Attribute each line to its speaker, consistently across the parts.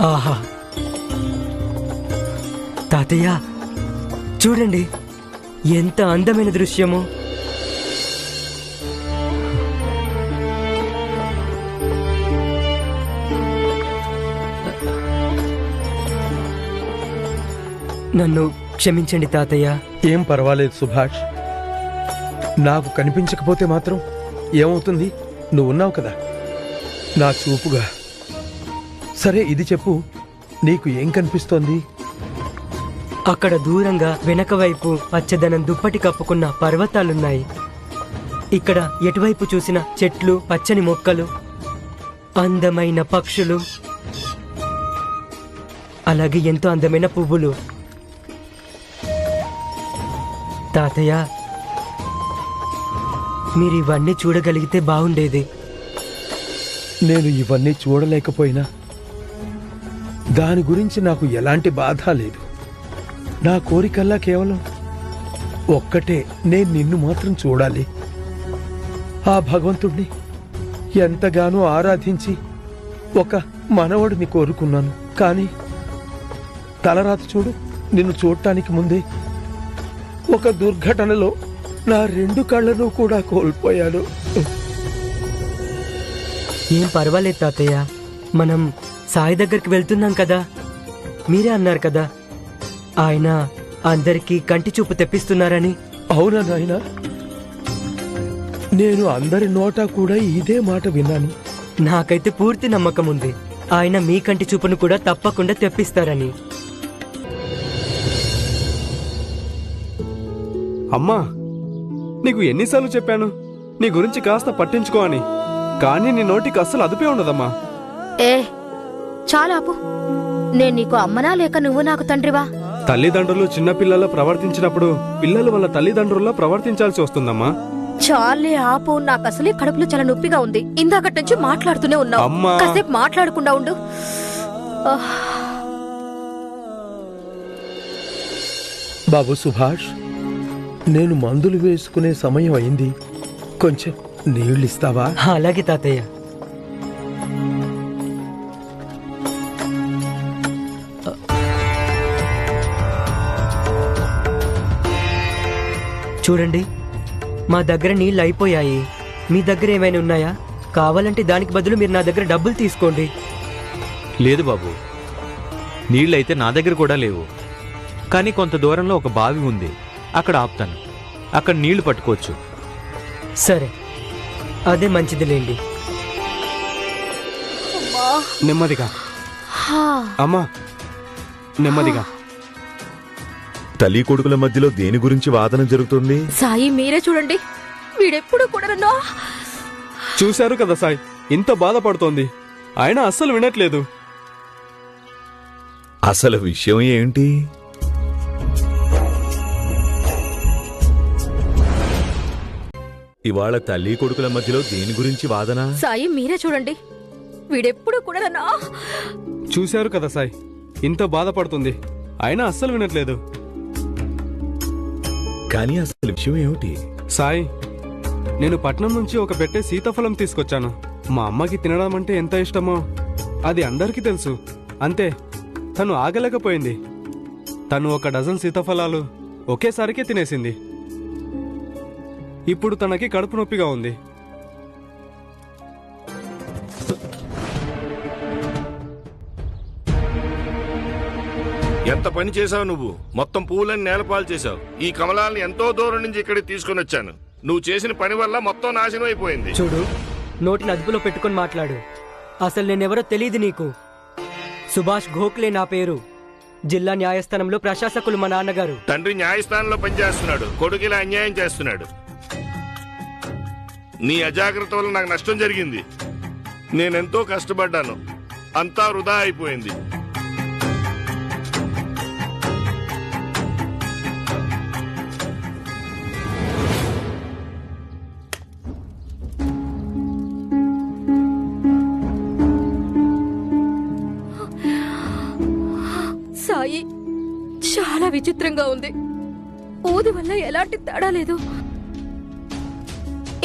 Speaker 1: ఆహా, తాతయ్య చూడండి ఎంత అందమైన దృశ్యము. నన్ను క్షమించండి తాతయ్య.
Speaker 2: ఏం పర్వాలేదు సుభాష్, నాకు కనిపించకపోతే మాత్రం ఏమవుతుంది? నువ్వున్నావు కదా నా చూపుగా. సరే ఇది చెప్పు, నీకు ఏం కనిపిస్తోంది?
Speaker 1: అక్కడ దూరంగా వెనక వైపు పచ్చదనం దుప్పటి కప్పుకున్న పర్వతాలున్నాయి. ఇక్కడ ఎటువైపు చూసిన చెట్లు, పచ్చని మొక్కలు, అందమైన పక్షులు, అలాగే ఎంతో అందమైన పువ్వులు. తాతయ్య, మీరు ఇవన్నీ చూడగలిగితే బాగుండేది.
Speaker 2: నేను ఇవన్నీ చూడలేకపోయినా దాని గురించి నాకు ఎలాంటి బాధ లేదు. నా కోరికల్లా కేవలం ఒక్కటే, నేను నిన్ను మాత్రం చూడాలి. ఆ భగవంతుణ్ణి ఎంతగానో ఆరాధించి ఒక మనవడిని కోరుకున్నాను. కానీ తలరాత చూడు, నిన్ను చూడటానికి ముందే ఒక దుర్ఘటనలో నా 2 కళ్ళను కూడా కోల్పోయాను.
Speaker 1: ఏం పర్వాలేదు తాతయ్య, మనం సాయి దగ్గరికి వెళ్తున్నాం కదా. మీరే అన్నారు కదా ఆయన అందరికీ కంటి చూపు తెప్పిస్తున్నారని.
Speaker 2: అవునా నాయనా? నేను అందరి నోటా కూడా ఇదే మాట విన్నాను.
Speaker 1: నాకైతే పూర్తి నమ్మకం ఉంది ఆయన మీ కంటి చూపును కూడా తప్పకుండా తెప్పిస్తారని.
Speaker 3: అమ్మా, నీకు ఎన్నిసార్లు చెప్పాను నీ గురించి కాస్త పట్టించుకో అని, కానీ నీ నోటికి అస్సలు అదుపే ఉండదమ్మా.
Speaker 4: ఏ చాలాపు, నేను నీకు అమ్మనా లేక నువ్వు నాకు తండ్రివా?
Speaker 3: తల్లిదండ్రులు చిన్నపిల్లల ప్రవర్తించినప్పుడు పిల్లలు వాళ్ళ తల్లిదండ్రుల్లో ప్రవర్తించాల్సి వస్తుందమ్మా.
Speaker 4: చాలే ఆపు, నాకు అసలే కడుపులో చాలా నొప్పిగా ఉంది. ఇందాకటి నుంచి మాట్లాడుతూనే ఉన్నావు.
Speaker 3: అమ్మా,
Speaker 4: కాసేపు మాట్లాడకుండా ఉండు.
Speaker 2: బాబు సుభాష్, నేను మందులు వేసుకునే సమయం అయింది. కొంచెం నీళ్ళు ఇస్తావా?
Speaker 1: అలాగే తాతయ్య. చూడండి, మా దగ్గర నీళ్ళు అయిపోయాయి. మీ దగ్గర ఏమైనా ఉన్నాయా? కావాలంటే దానికి బదులు మీరు నా దగ్గర డబ్బులు తీసుకోండి.
Speaker 5: లేదు బాబు, నీళ్ళైతే నా దగ్గర కూడా లేవు. కానీ కొంత దూరంలో ఒక బావి ఉంది, అక్కడ ఆపుతాను. అక్కడ నీళ్లు పట్టుకోవచ్చు.
Speaker 1: సరే, అదే మంచిదిలేండి.
Speaker 3: నెమ్మదిగా అమ్మా, నెమ్మదిగా.
Speaker 6: తల్లి కొడుకుల మధ్యలో దేని గురించి వాదన జరుగుతుంది?
Speaker 4: సాయి, మీరే చూడండి, వీడెప్పుడు కూడా నన్ను...
Speaker 3: చూశారు కదా సాయి, ఇంత బాధపడుతోంది, ఆయన అస్సలు వినట్లేదు.
Speaker 6: అసలు విషయం ఏంటి? ఇవాళ తల్లి కొడుకుల మధ్యలో దేని గురించి వాదన?
Speaker 4: సాయి, మీరే చూడండి, వీడెప్పుడు కూడా నన్ను...
Speaker 3: చూశారు కదా సాయి, ఇంత బాధపడుతుంది, ఆయన అస్సలు వినట్లేదు.
Speaker 6: కానీ అసలు విషయం ఏమిటి?
Speaker 3: సాయి, నేను పట్నం నుంచి ఒక పెట్టె సీతాఫలం తీసుకొచ్చాను. మా అమ్మకి తినడం అంటే ఎంత ఇష్టమో అది అందరికీ తెలుసు. అంతే, తను ఆగలేకపోయింది. తను 1 డజన్ సీతాఫలాలు ఒకేసారికే తినేసింది. ఇప్పుడు తనకి కడుపు నొప్పిగా ఉంది.
Speaker 7: ఎంత పని చేసావు నువ్వు! మొత్తం పువ్వులని నేలపాలు చేశావు. ఈ కమలాలను ఎంతో దూరం నుంచి ఇక్కడికి తీసుకుని వచ్చాను. నువ్వు చేసిన పని వల్ల మొత్తం నాశనం అయిపోయింది.
Speaker 1: చూడు, నోటిని అదుపులో పెట్టుకొని మాట్లాడు. అసలు నేనెవరో తెలియదు నీకు. సుభాష్ గోఖలే నా పేరు. జిల్లా న్యాయస్థానంలో ప్రశాసకులు మా నాన్నగారు.
Speaker 7: తండ్రి న్యాయస్థానంలో పనిచేస్తున్నాడు, కొడుకు ఇలా అన్యాయం చేస్తున్నాడు. నీ అజాగ్రత్త వల్ల నాకు నష్టం జరిగింది. నేనెంతో కష్టపడ్డాను, అంతా వృధా అయిపోయింది.
Speaker 4: సాయి, చాలా విచిత్రంగా ఉంది. ఊది వల్ల ఎలాంటి తేడా లేదు.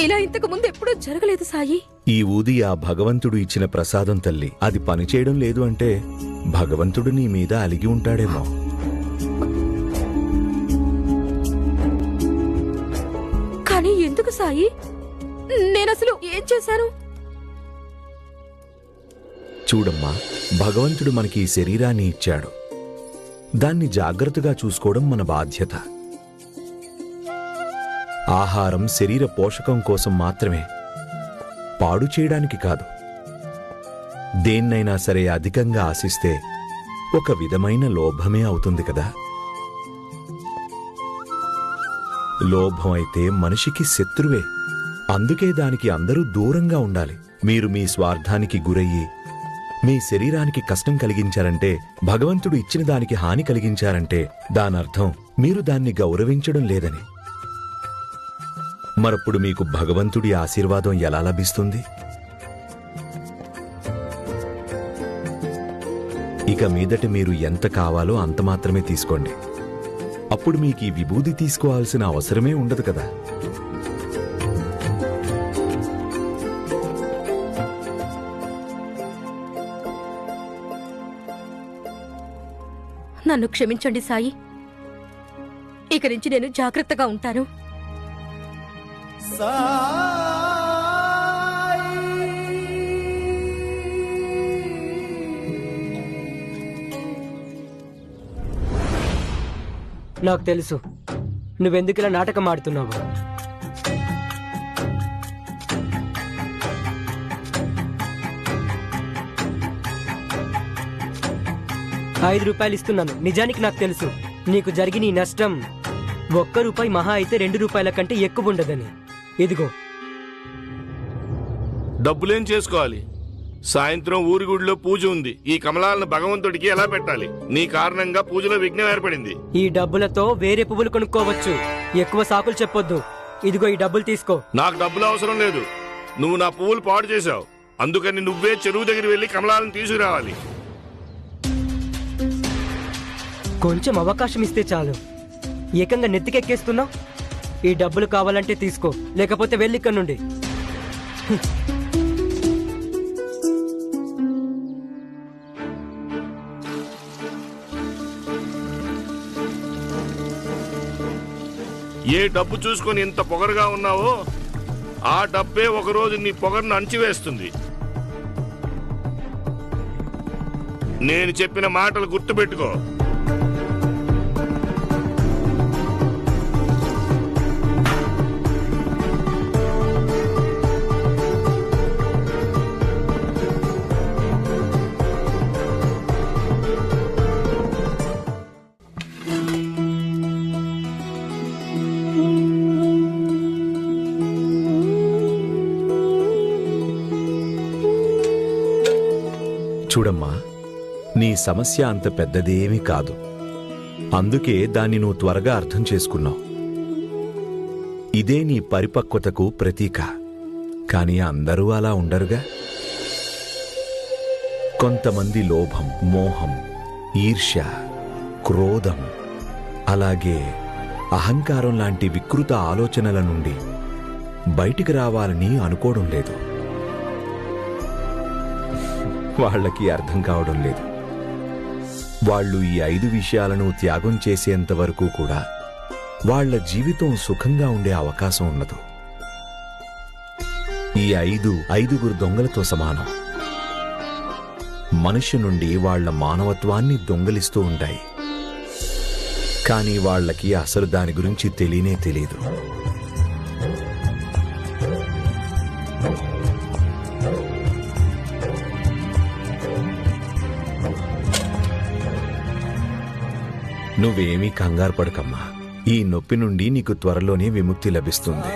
Speaker 4: ఇలా ఇంతకు ముందు ఎప్పుడూ జరగలేదు సాయి.
Speaker 6: ఈ ఊది ఆ భగవంతుడు ఇచ్చిన ప్రసాదం తల్లి. అది పనిచేయడం లేదు అంటే భగవంతుడు నీ మీద అలిగి ఉంటాడేమో.
Speaker 4: కానీ ఎందుకు సాయి? నేనసలు ఏం చేశాను?
Speaker 6: చూడమ్మా, భగవంతుడు మనకి ఈ శరీరాన్ని ఇచ్చాడు. దాన్ని జాగ్రత్తగా చూసుకోవడం మన బాధ్యత. ఆహారం శరీర పోషకం కోసం మాత్రమే, పాడు చేయడానికి కాదు. దేన్నైనా సరే అధికంగా ఆశిస్తే ఒక విధమైన లోభమే అవుతుంది కదా. లోభం అయితే మనిషికి శత్రువే. అందుకే దానికి అందరూ దూరంగా ఉండాలి. మీరు మీ స్వార్థానికి గురయ్యి మీ శరీరానికి కష్టం కలిగించారంటే, భగవంతుడు ఇచ్చిన దానికి హాని కలిగించారంటే దానర్థం మీరు దాన్ని గౌరవించడం లేదని. మరప్పుడు మీకు భగవంతుడి ఆశీర్వాదం ఎలా లభిస్తుంది? ఇక మీదట మీరు ఎంత కావాలో అంత మాత్రమే తీసుకోండి. అప్పుడు మీకు ఈ విభూది తీసుకోవాల్సిన అవసరమే ఉండదు కదా.
Speaker 4: నన్ను క్షమించండి సాయి. ఇక నుంచి నేను జాగ్రత్తగా ఉంటాను.
Speaker 1: నాకు తెలుసు నువ్వెందుకు ఇలా నాటకం ఆడుతున్నావు. ₹5 ఇస్తున్నాను. నిజానికి నాకు తెలుసు నీకు జరిగిన ఈ నష్టం ₹1 మహా అయితే ₹2 కంటే ఎక్కువ ఉండదని. ఇదిగో
Speaker 7: డబ్బులేం చేసుకోవాలి? సాయంత్రం ఊరి గుడిలో పూజ ఉంది. ఈ కమలాలను భగవంతుడికి ఎలా పెట్టాలి? నీ కారణంగా పూజలో విఘ్నం ఏర్పడింది.
Speaker 1: ఈ డబ్బులతో వేరే పువ్వులు కొనుక్కోవచ్చు. ఎక్కువ సాకులు చెప్పొద్దు. ఇదిగో ఈ డబ్బులు తీసుకో.
Speaker 7: నాకు డబ్బులు అవసరం లేదు. నువ్వు నా పువ్వులు పాడు చేశావు. అందుకని నువ్వే చెరువు దగ్గర వెళ్లి కమలాలను తీసుకురావాలి.
Speaker 1: కొంచెం అవకాశం ఇస్తే చాలు. ఏకంగా నెత్తికెక్కేస్తున్నావు. ఈ డబ్బులు కావాలంటే తీసుకో, లేకపోతే వెళ్ళిక్కడి నుండి.
Speaker 7: ఏ డబ్బు చూసుకొని ఇంత పొగరుగా ఉన్నావో ఆ డబ్బే ఒకరోజు నీ పొగరును అణచివేస్తుంది. నేను చెప్పిన మాటలు గుర్తుపెట్టుకో.
Speaker 6: చూడమ్మా, నీ సమస్య అంత పెద్దదేమీ కాదు. అందుకే దాన్ని నువ్వు త్వరగా అర్థం చేసుకున్నావు. ఇదే నీ పరిపక్వతకు ప్రతీక. కాని అందరూ అలా ఉండరుగా. కొంతమంది లోభం, మోహం, ఈర్ష్య, క్రోధం, అలాగే అహంకారం లాంటి వికృత ఆలోచనల నుండి బయటికి రావాలని అనుకోవడం లేదు. వాళ్ళకి అర్థం కావడం లేదు. వాళ్ళు ఈ 5 విషయాలను త్యాగం చేసేంత వరకు కూడా వాళ్ళ జీవితం సుఖంగా ఉండే అవకాశం ఉండదు. ఈ 5 దొంగలతో సమానం. మనిషి నుండి వాళ్ళ మానవత్వాన్ని దొంగలిస్తూ ఉంటాయి. కానీ వాళ్ళకి అసలు దాని గురించి తెలియనే తెలియదు. నువ్వేమీ కంగారు పడకమ్మా. ఈ నొప్పి నుండి నీకు త్వరలోనే విముక్తి లభిస్తుంది.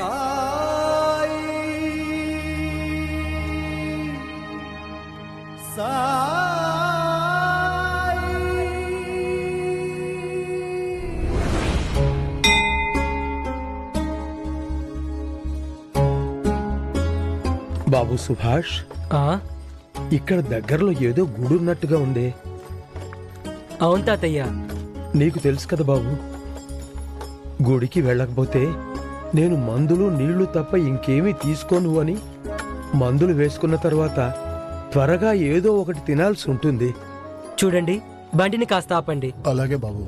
Speaker 2: బాబు సుభాష్,
Speaker 1: ఆ?
Speaker 2: ఇక్కడ దగ్గరలో ఏదో గుడున్నట్టుగా ఉందే.
Speaker 1: అవును తాతయ్య.
Speaker 2: నీకు తెలుసు కదా బాబు, గుడికి వెళ్ళకపోతే నేను మందులు నీళ్లు తప్ప ఇంకేమీ తీసుకోను అని. మందులు వేసుకున్న తర్వాత త్వరగా ఏదో ఒకటి తినాల్సి ఉంటుంది.
Speaker 1: చూడండి, బండిని కాస్త ఆపండి.
Speaker 8: అలాగే బాబు.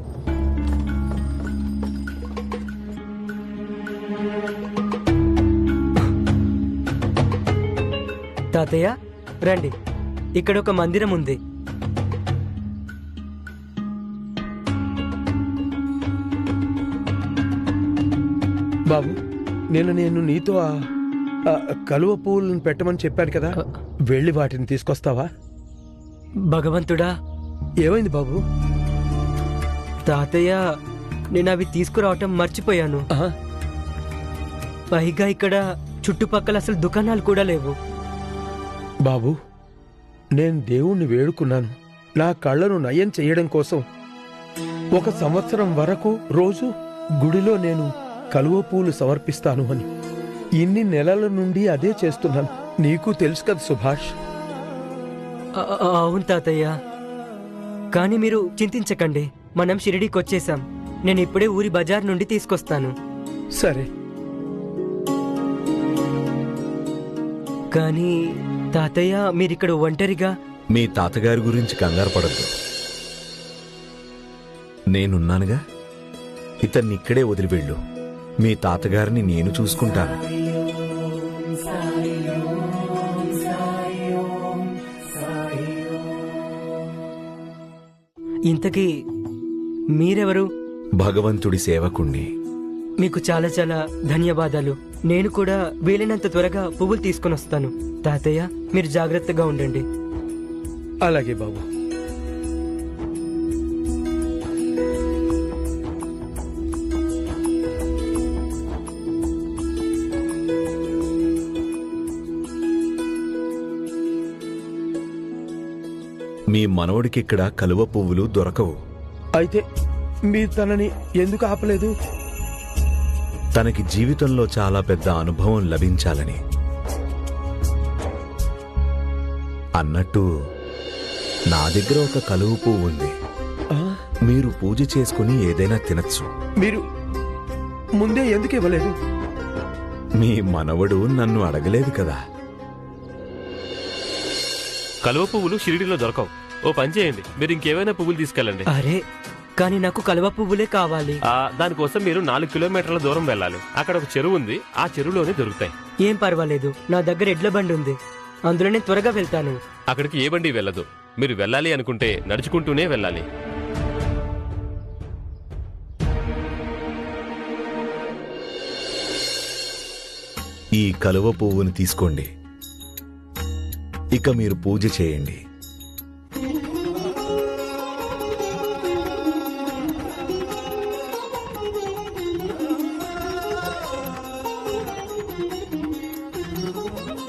Speaker 1: తాతయ్య రండి, ఇక్కడ ఒక మందిరం ఉంది.
Speaker 2: బాబు, నేను నీతో ఆ కలువ పువ్వులను పెట్టమని చెప్పాను కదా, వెళ్ళి వాటిని తీసుకొస్తావా?
Speaker 1: భగవంతుడా,
Speaker 2: ఏమైంది బాబు?
Speaker 1: తాతయ్య నేను అవి తీసుకురావటం మర్చిపోయాను.
Speaker 2: ఆహా,
Speaker 1: పైగా ఇక్కడ చుట్టుపక్కల అసలు దుకాణాలు కూడా లేవు.
Speaker 2: బాబు, నేను దేవుణ్ణి వేడుకున్నాను నా కళ్ళను నయం చెయ్యడం కోసం. 1 సంవత్సరం వరకు రోజు గుడిలో నేను కలువ పూలు సమర్పిస్తాను అని. ఇన్ని నెలల నుండి అదే చేస్తున్నాను. నీకు తెలుసు కదా సుభాష్.
Speaker 1: అవును తాతయ్య, కానీ మీరు చింతించకండి, మనం షిరిడీకి వచ్చేసాం. నేను ఇప్పుడే ఊరి బజార్ నుండి తీసుకొస్తాను.
Speaker 2: సరే.
Speaker 1: కానీ తాతయ్య, మీరిక్కడ ఒంటరిగా.
Speaker 6: మీ తాతగారి గురించి కంగారు పడద్దు, నేనున్నానుగా. ఇతన్ని ఇక్కడే వదిలివెళ్ళు. మీ తాతగారిని నేను చూసుకుంటాను.
Speaker 1: ఇంతకీ మీరెవరు?
Speaker 6: భగవంతుడి సేవకుణ్ణి.
Speaker 1: మీకు చాలా చాలా ధన్యవాదాలు. నేను కూడా వీలైనంత త్వరగా పువ్వులు తీసుకుని వస్తాను. తాతయ్య, మీరు జాగ్రత్తగా ఉండండి.
Speaker 2: అలాగే బాబు.
Speaker 6: మీ మనవడికిక్కడ కలువ పువ్వులు దొరకవు.
Speaker 2: అయితే మీరు తనని ఎందుకు ఆపలేదు?
Speaker 6: తనకి జీవితంలో చాలా పెద్ద అనుభవం లభించాలని. అన్నట్టు నా దగ్గర ఒక కలువ పువ్వు ఉంది.
Speaker 2: ఆ,
Speaker 6: మీరు పూజ చేసుకుని ఏదైనా తినచ్చు.
Speaker 2: మీరు ముందే ఎందుకు ఇవ్వలేదు?
Speaker 6: మీ మనవడు నన్ను అడగలేదు కదా.
Speaker 9: కలువ పువ్వులు షిరిడీలో దొరకవు. ఓ పని చేయండి, మీరు ఇంకేమైనా పువ్వులు తీసుకెళ్ళండి.
Speaker 1: అరే, కానీ నాకు కలువ పువ్వులే కావాలి.
Speaker 9: దానికోసం మీరు 4 కిలోమీటర్ల దూరం వెళ్ళాలి. అక్కడ ఒక చెరువు ఉంది, ఆ చెరువులోనే దొరుకుతాయి.
Speaker 1: ఏం పర్వాలేదు, నా దగ్గర ఎడ్ల బండి ఉంది, అందులో నేను త్వరగా వెళ్తాను.
Speaker 9: అక్కడికి ఏ బండి వెళ్ళదు. మీరు వెళ్ళాలి అనుకుంటే నడుచుకుంటూనే వెళ్ళాలి.
Speaker 6: ఈ కలువ పువ్వుని తీసుకోండి. ఇక మీరు పూజ చేయండి.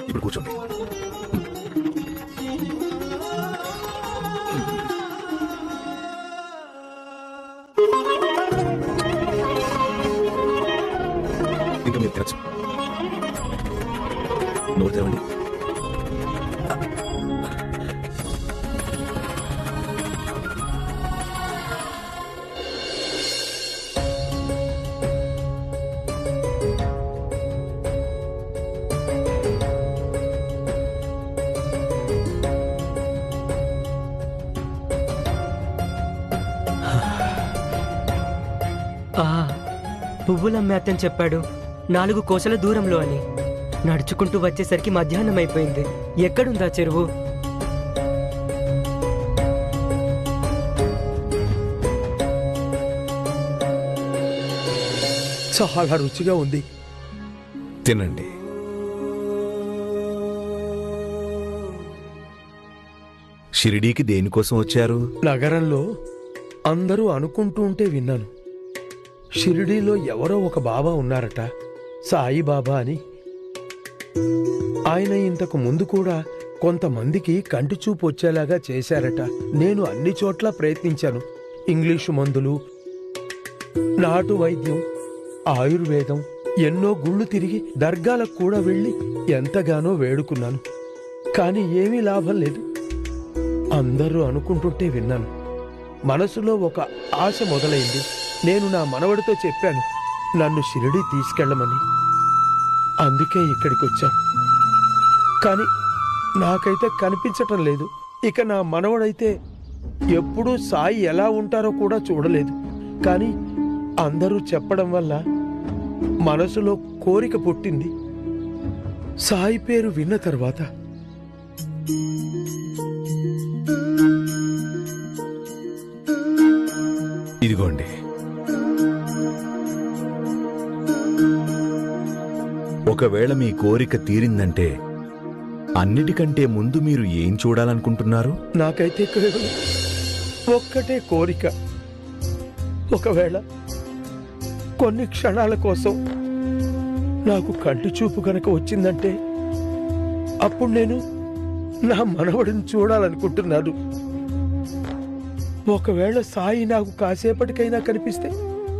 Speaker 6: ఇప్పుడు కూర్చోండి. ఇంకా మీరు తినచ్చు. నోరు తెరవండి.
Speaker 1: పువ్వులమ్మే అతను చెప్పాడు 4 కోసల దూరంలో అని. నడుచుకుంటూ వచ్చేసరికి మధ్యాహ్నం అయిపోయింది. ఎక్కడుందా చెరువు?
Speaker 2: చాలా రుచిగా ఉంది.
Speaker 6: తినండి. షిరిడీకి దేనికోసం వచ్చారు?
Speaker 2: నగరంలో అందరూ అనుకుంటూ ఉంటే విన్నాను. షిరిడీలో ఎవరో ఒక బాబా ఉన్నారట, సాయిబాబా అని. ఆయన ఇంతకు ముందు కూడా కొంతమందికి కంటి చూపు వచ్చేలాగా చేశారట. నేను అన్ని చోట్ల ప్రయత్నించాను. ఇంగ్లీషు మందులు, నాటు వైద్యం, ఆయుర్వేదం, ఎన్నో గుళ్ళు తిరిగి దర్గాలకు కూడా వెళ్ళి ఎంతగానో వేడుకున్నాను. కానీ ఏమీ లాభం లేదు. అందరూ అనుకుంటుంటే విన్నాను. మనసులో ఒక ఆశ మొదలైంది. నేను నా మనవడితో చెప్పాను, నన్ను షిరిడీ తీసుకెళ్లమని. అందుకే ఇక్కడికి వచ్చాం. కానీ నాకైతే కనిపించటం లేదు. ఇక నా మనవడైతే ఎప్పుడూ సాయి ఎలా ఉంటారో కూడా చూడలేదు. కానీ అందరూ చెప్పడం వల్ల మనసులో కోరిక పుట్టింది. సాయి పేరు విన్న తర్వాత
Speaker 6: ఇదిగోండి. ఒకవేళ మీ కోరిక తీరిందంటే అన్నిటికంటే ముందు మీరు ఏం చూడాలనుకుంటున్నారు?
Speaker 2: నాకైతే కేవలం ఒక్కటే కోరిక. ఒకవేళ కొన్ని క్షణాల కోసం నాకు కంటి చూపు కనుక వచ్చిందంటే అప్పుడు నేను నా మనవడిని చూడాలనుకుంటున్నాను. ఒకవేళ సాయి నాకు కాసేపటికైనా కనిపిస్తే,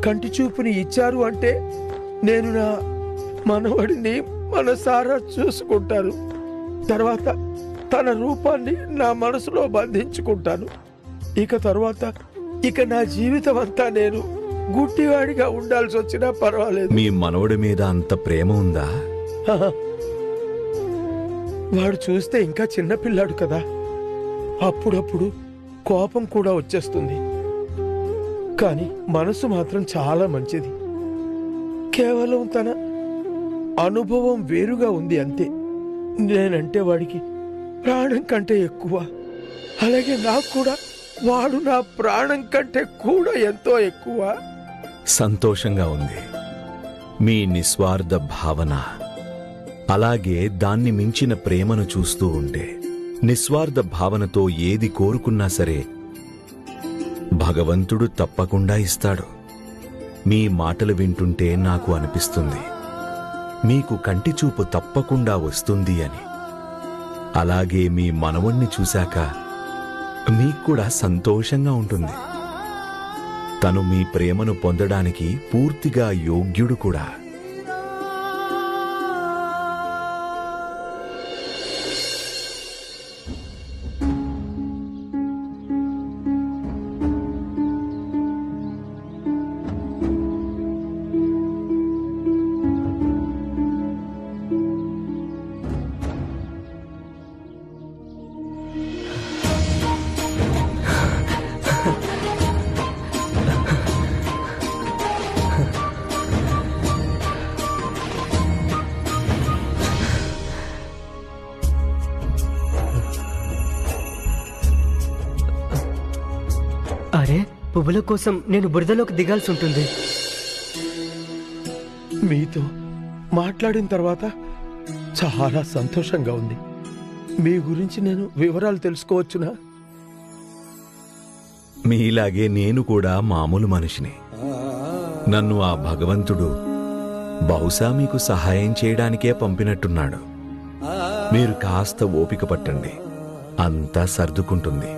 Speaker 2: కంటి చూపుని ఇచ్చారు అంటే నేను నా మనవడిని మనసారా చూసుకుంటాను. తర్వాత తన రూపాన్ని నా మనసులో బంధించుకుంటాను. ఇక నా జీవితం అంతా నేను గుడ్డివాడిగా ఉండాల్సి వచ్చినా పర్వాలేదు.
Speaker 6: మీ మనవడి మీద అంత ప్రేమ ఉందా?
Speaker 2: వాడు చూస్తే ఇంకా చిన్నపిల్లాడు కదా, అప్పుడప్పుడు కోపం కూడా వచ్చేస్తుంది. కానీ మనసు మాత్రం చాలా మంచిది. కేవలం తన అనుభవం వేరుగా ఉంది అంతే. నేనంటే వాడికి ప్రాణం కంటే ఎక్కువ. అలాగే నాకు కూడా వాడు నా ప్రాణం కంటే కూడా ఎంతో ఎక్కువ.
Speaker 6: సంతోషంగా ఉంది మీ నిస్వార్థ భావన. అలాగే దాన్ని మించిన ప్రేమను చూస్తూ ఉంటే, నిస్వార్థ భావనతో ఏది కోరుకున్నా సరే భగవంతుడు తప్పకుండా ఇస్తాడు. మీ మాటలు వింటుంటే నాకు అనిపిస్తుంది మీకు కంటి చూపు తప్పకుండా వస్తుంది అని. అలాగే మీ మనవణ్ణి చూశాక మీకు కూడా సంతోషంగా ఉంటుంది. తను మీ ప్రేమను పొందడానికి పూర్తిగా యోగ్యుడు కూడా.
Speaker 1: అరే, పువ్వుల కోసం నేను బురదలోకి దిగాల్సి ఉంటుంది.
Speaker 2: మీతో మాట్లాడిన తర్వాత చాలా సంతోషంగా ఉంది. మీ గురించి నేను వివరాలు తెలుసుకోవచ్చునా?
Speaker 6: మీలాగే నేను కూడా మామూలు మనిషిని. నన్ను ఆ భగవంతుడు బహుశా మీకు సహాయం చేయడానికే పంపినట్టున్నాడు. మీరు కాస్త ఓపిక పట్టండి, అంతా సర్దుకుంటుంది.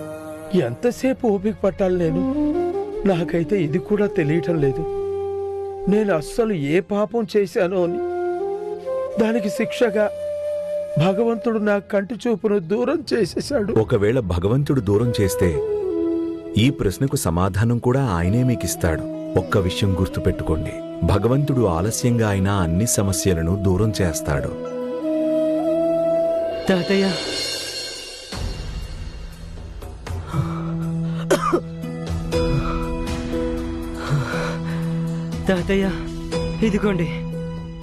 Speaker 2: ఎంతసేపు ఓపిక పట్టాలి నేను? నాకైతే ఇది కూడా తెలియటం లేదు. నేను అస్సలు ఏ పాపం చేశానో అని. దానికి శిక్షగా భగవంతుడు నా కంటి చూపును దూరం చేసేశాడు.
Speaker 6: ఒకవేళ భగవంతుడు దూరం చేస్తే ఈ ప్రశ్నకు సమాధానం కూడా ఆయనే మీకిస్తాడు. ఒక్క విషయం గుర్తుపెట్టుకోండి, భగవంతుడు ఆలస్యంగా అయినా అన్ని సమస్యలను దూరం చేస్తాడు.
Speaker 1: తాతయ్య, తాతయ్య, ఇదిగోండి,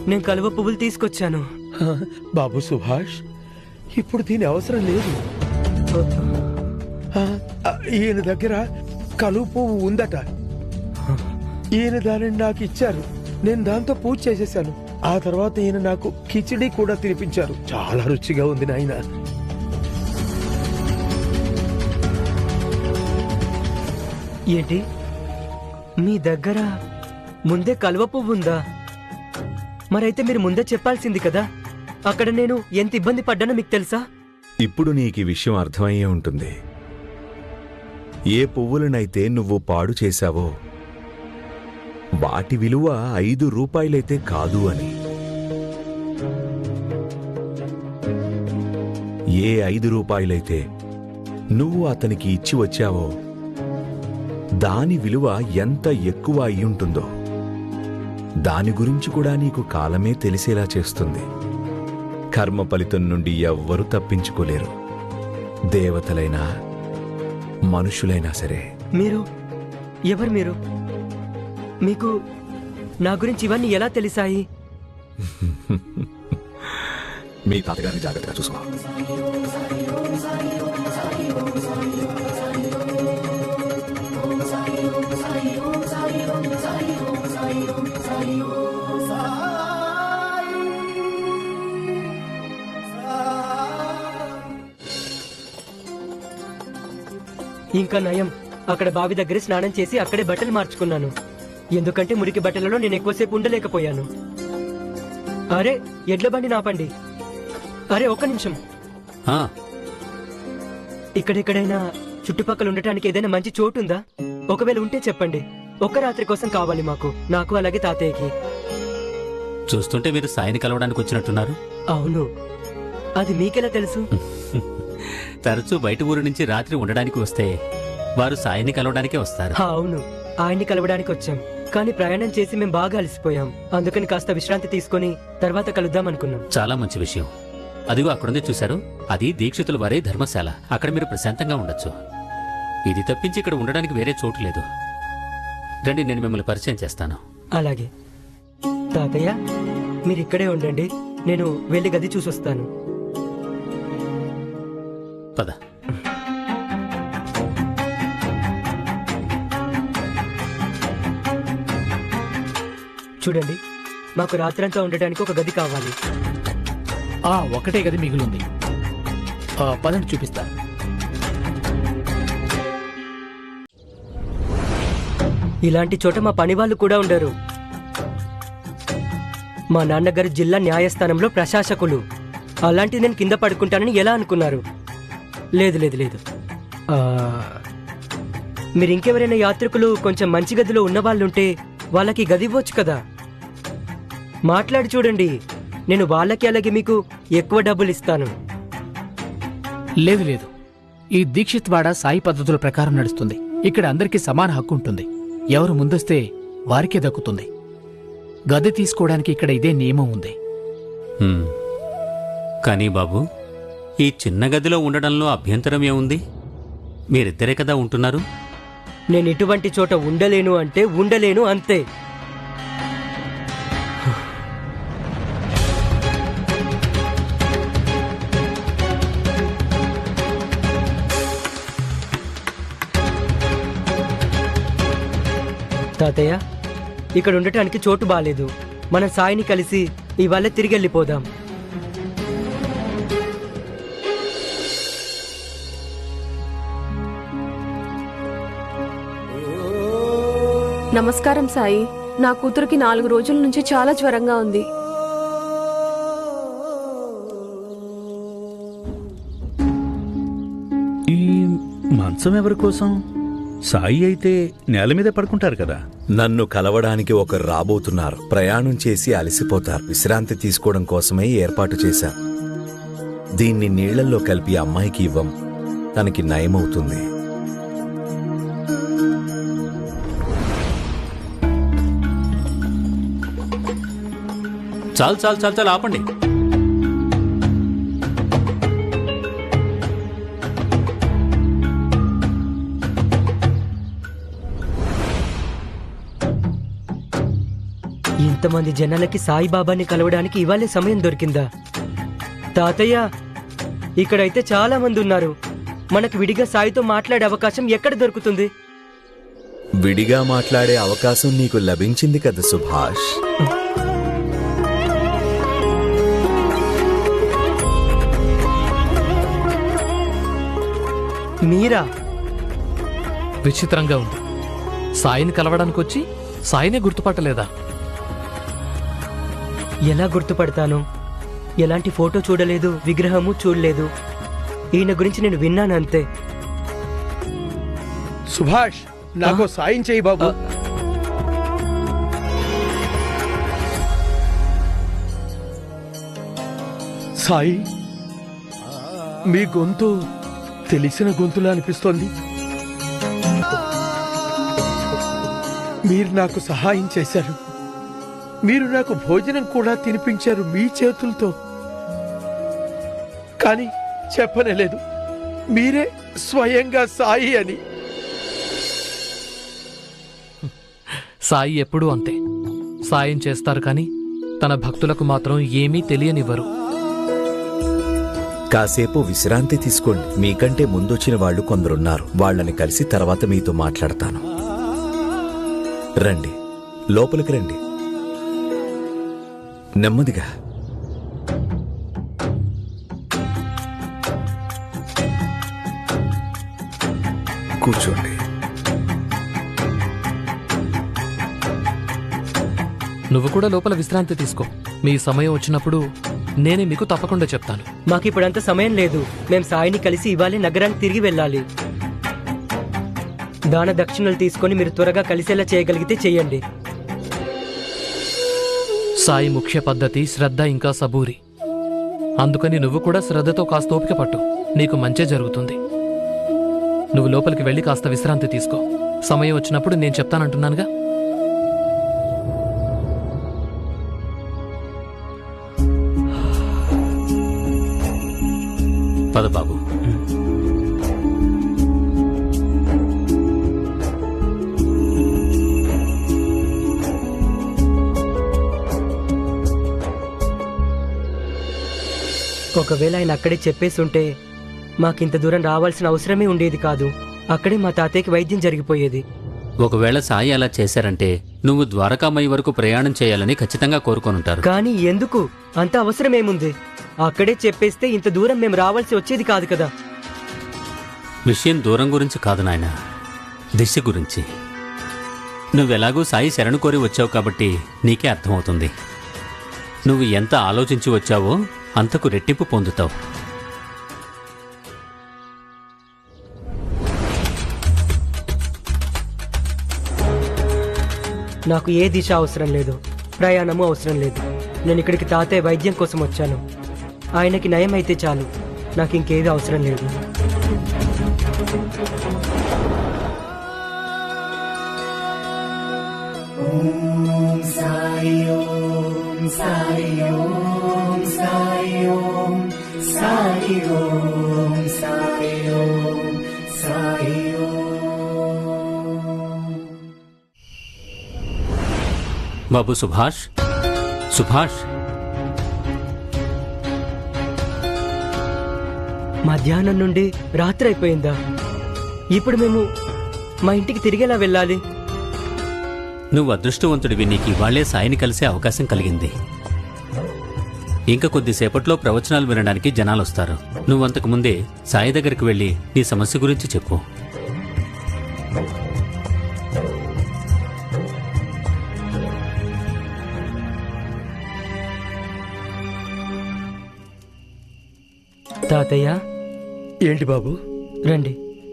Speaker 1: నేను కలువ పువ్వులు తీసుకొచ్చాను.
Speaker 2: బాబు సుభాష్, ఇప్పుడు దీని అవసరం లేదు. ఈయన దగ్గర కలువ పువ్వు ఉందట. ఈయన దానిని నాకు ఇచ్చారు. నేను దాంతో పూజ చేసేశాను. ఆ తర్వాత ఈయన నాకు కిచిడి కూడా తినిపించారు. చాలా రుచిగా ఉంది నాయన.
Speaker 1: ఏంటి, మీ దగ్గర ముందే కలువ పువ్వు ఉందా? మరైతే మీరు ముందే చెప్పాల్సింది కదా. అక్కడ నేను ఎంత ఇబ్బంది పడ్డానో మీకు తెలుసా?
Speaker 6: ఇప్పుడు నీకు ఈ విషయం అర్థమయ్యే ఉంటుంది. ఏ పువ్వులనైతే నువ్వు పాడు చేశావో వాటి విలువ 5 రూపాయలైతే కాదు అని. ఏ 5 రూపాయలైతే నువ్వు అతనికి ఇచ్చి వచ్చావో దాని విలువ ఎంత ఎక్కువ అయ్యుంటుందో దాని గురించి కూడా నీకు కాలమే తెలిసేలా చేస్తుంది. కర్మ ఫలితం నుండి ఎవ్వరూ తప్పించుకోలేరు. దేవతలైనా మనుషులైనా సరే.
Speaker 1: మీరు ఎవరు? మీరు మీకు నా గురించి ఇవన్నీ ఎలా తెలిసాయి?
Speaker 6: మీ తాతగారిని జాగ్రత్తగా చూసుకో.
Speaker 1: ఇంకా నయం, అక్కడ బావి దగ్గర స్నానం చేసి అక్కడే బట్టలు మార్చుకున్నాను. ఎందుకంటే మురికి బట్టలలో నేను ఎక్కువసేపు ఉండలేకపోయాను. అరే, ఎడ్ల బండి నాపండి. అరే, ఒక్క నిమిషం. ఇక్కడెక్కడైనా చుట్టుపక్కల ఉండటానికి ఏదైనా మంచి చోటు ఉందా? ఒకవేళ ఉంటే చెప్పండి. ఒక్క రాత్రి కోసం కావాలి మాకు, నాకు అలాగే తాతయ్యకి.
Speaker 8: చూస్తుంటే మీరు సాయిని కలవడానికి వచ్చినట్టున్నారు.
Speaker 1: అవును, అది మీకెలా తెలుసు?
Speaker 8: తరచూ బయట ఊరు నుంచి రాత్రి ఉండడానికి వస్తే వారు సాయిని కలవడానికే వస్తారు.
Speaker 1: అవును, ఆయన్ని కలవడానికి వచ్చాం. కానీ ప్రయాణం చేసి మేము బాగా అలసిపోయాం. అందుకని కాస్త విశ్రాంతి తీసుకుని తర్వాత కలుద్దాం అనుకున్నాం.
Speaker 8: చాలా మంచి విషయం. అదిగో అక్కడుంది చూశారు, అది దీక్షితుల వారి ధర్మశాల. అక్కడ మీరు ప్రశాంతంగా ఉండొచ్చు. ఇది తప్పించి ఇక్కడ ఉండడానికి వేరే చోటు లేదు. రండి, నేను మిమ్మల్ని పరిచయం చేస్తాను.
Speaker 1: అలాగే తాతయ్య, మీరు ఇక్కడే ఉండండి, నేను వెళ్ళి గది చూసొస్తాను.
Speaker 8: పద.
Speaker 1: చూడండి, మాకు రాత్రంతా ఉండటానికి ఒక గది కావాలి.
Speaker 10: ఒకటే గది మిగిలింది. పదండి, చూపిస్తా.
Speaker 1: ఇలాంటి చోట మా పని వాళ్ళు కూడా ఉండరు. మా నాన్నగారు జిల్లా న్యాయస్థానంలో ప్రశాసకులు. అలాంటి నేను కింద పడుకుంటానని ఎలా అనుకున్నారు? లేదు లేదు లేదు. మీరు ఇంకెవరైనా యాత్రికులు కొంచెం మంచి గదిలో ఉన్నవాళ్ళుంటే వాళ్ళకి గది ఇవ్వచ్చు కదా. మాట్లాడి చూడండి, నేను వాళ్ళకి అలాగే మీకు ఎక్కువ డబ్బులు ఇస్తాను.
Speaker 10: లేదు లేదు, ఈ దీక్షిత్ వాడ సాయి పద్ధతుల ప్రకారం నడుస్తుంది. ఇక్కడ అందరికీ సమాన హక్కు ఉంటుంది. ఎవరు ముందొస్తే వారికే దక్కుతుంది. గది తీసుకోవడానికి ఇక్కడ ఇదే నియమం ఉంది.
Speaker 8: కానీ బాబు, ఈ చిన్న గదిలో ఉండడంలో అభ్యంతరం ఏముంది? మీరిద్దరే కదా ఉంటున్నారు.
Speaker 1: నేను ఇటువంటి చోట ఉండలేను అంటే ఉండలేను, అంతే. తాతయ్య, ఇక్కడ ఉండటానికి చోటు బాలేదు. మనం సాయిని కలిసి ఇవాళ తిరిగి వెళ్ళిపోదాం.
Speaker 4: నమస్కారం సాయి. నా కూతురికి 4 రోజుల నుంచి చాలా జ్వరంగా ఉంది.
Speaker 11: ఈ మంచం ఎవరి కోసం? సాయి అయితే నేల మీద పడుకుంటారు కదా.
Speaker 6: నన్ను కలవడానికి ఒకరు రాబోతున్నారు. ప్రయాణం చేసి అలసిపోతారు. విశ్రాంతి తీసుకోవడం కోసమే ఏర్పాటు చేశా. దీన్ని నీళ్లలో కలిపి అమ్మాయికి ఇవ్వం, తనకి నయమవుతుంది.
Speaker 8: చాలు చాలు చాలు చాలు, ఆపండి.
Speaker 1: ఇంతమంది జనాలకి సాయిబాబాని కలవడానికి ఇవాళే సమయం దొరికిందా? తాతయ్య, ఇక్కడైతే చాలా మంది ఉన్నారు. మనకు విడిగా సాయితో మాట్లాడే అవకాశం ఎక్కడ దొరుకుతుంది?
Speaker 6: విడిగా మాట్లాడే అవకాశం నీకు లభించింది కదా సుభాష్.
Speaker 1: మీరా?
Speaker 10: విచిత్రంగా ఉంది. సాయిని కలవడానికి వచ్చి సాయినే గుర్తుపట్టలేదా?
Speaker 1: ఎలా గుర్తుపడతాను? ఎలాంటి ఫోటో చూడలేదు, విగ్రహము చూడలేదు. ఈయన గురించి నేను విన్నాను అంతే.
Speaker 2: సుభాష్, నాకు సాయం చేయి బాబు. సాయి, మీ గొంతు తెలిసిన గొంతులా అనిపిస్తోంది. మీరు నాకు సహాయం చేశారు. మీరు నాకు భోజనం కూడా తినిపించారు మీ చేతులతో. కానీ చెప్పనలేదు, మీరే స్వయంగా సాయి అని.
Speaker 10: సాయి ఎప్పుడూ అంతే, సాయం చేస్తారు కానీ తన భక్తులకు మాత్రం ఏమీ తెలియనివ్వరు.
Speaker 6: కాసేపు విశ్రాంతి తీసుకోండి. మీకంటే ముందొచ్చిన వాళ్ళు కొందరున్నారు. వాళ్ళని కలిసి తర్వాత మీతో మాట్లాడతాను. రండి, లోపలికి రండి. నెమ్మదిగా. కూర్చోండి.
Speaker 10: నువ్వు కూడా లోపల విశ్రాంతి తీసుకో. మీ సమయం వచ్చినప్పుడు నేనే మీకు తప్పకుండా చెప్తాను.
Speaker 1: మాకిప్పుడంత సమయం లేదు. మేం సాయిని కలిసి ఇవాళ నగరానికి తిరిగి వెళ్ళాలి. దాన దక్షిణలు తీసుకొని మీరు త్వరగా కలిసేలా చేయగలిగితే చెయ్యండి.
Speaker 10: సాయి ముఖ్య పద్ధతి శ్రద్ధ ఇంకా సబూరి. అందుకని నువ్వు కూడా శ్రద్ధతో కాస్త ఓపిక పట్టు. నీకు మంచే జరుగుతుంది. నువ్వు లోపలికి వెళ్ళి కాస్త విశ్రాంతి తీసుకో. సమయం వచ్చినప్పుడు నేను చెప్తానంటున్నానుగా.
Speaker 8: పద బాబు.
Speaker 1: ఒకవేళ ఆయన అక్కడే చెప్పేసి ఉంటే మాకింత దూరం రావాల్సిన అవసరమే ఉండేది కాదు. అక్కడే మా తాతయ్యకి వైద్యం జరిగిపోయేది.
Speaker 8: ఒకవేళ సాయి అలా చేశారంటే నువ్వు ద్వారకామయ్య వరకు ప్రయాణం చేయాలని ఖచ్చితంగా కోరుకొనుంటారు.
Speaker 1: కానీ ఎందుకు? అంత అవసరమేముంది? అక్కడే చెప్పేస్తే ఇంత దూరం మేము రావాల్సి వచ్చేది కాదు కదా.
Speaker 8: విషయం దూరం గురించి కాదు నాయనా, దిశ గురించి. నువ్వెలాగూ సాయి శరణు కోరి వచ్చావు కాబట్టి నీకే అర్థమవుతుంది. నువ్వు ఎంత ఆలోచించి వచ్చావో అంతకు రెట్టింపు పొందుతావు.
Speaker 1: నాకు ఏ దిశ అవసరం లేదు, ప్రయాణము అవసరం లేదు. నేను ఇక్కడికి తాతయ్య వైద్యం కోసం వచ్చాను. ఆయనకి నయం అయితే చాలు. నాకు ఇంకేది అవసరం లేదు.
Speaker 8: బాబు సుభాష్, సుభాష్.
Speaker 1: మధ్యాహ్నం నుండి రాత్రి అయిపోయిందా? ఇప్పుడు మేము మా ఇంటికి తిరిగేలా వెళ్ళాలి.
Speaker 8: నువ్వు అదృష్టవంతుడివి. నీకు ఇవాళ్లే సాయిని కలిసే అవకాశం కలిగింది. ఇంకా కొద్దిసేపట్లో ప్రవచనాలు వినడానికి జనాలు వస్తారు. నువ్వంతకు ముందే సాయి దగ్గరికి వెళ్ళి నీ సమస్య గురించి చెప్పు.
Speaker 1: తాతయ్య.
Speaker 2: ఏంటి బాబు?
Speaker 1: రండి,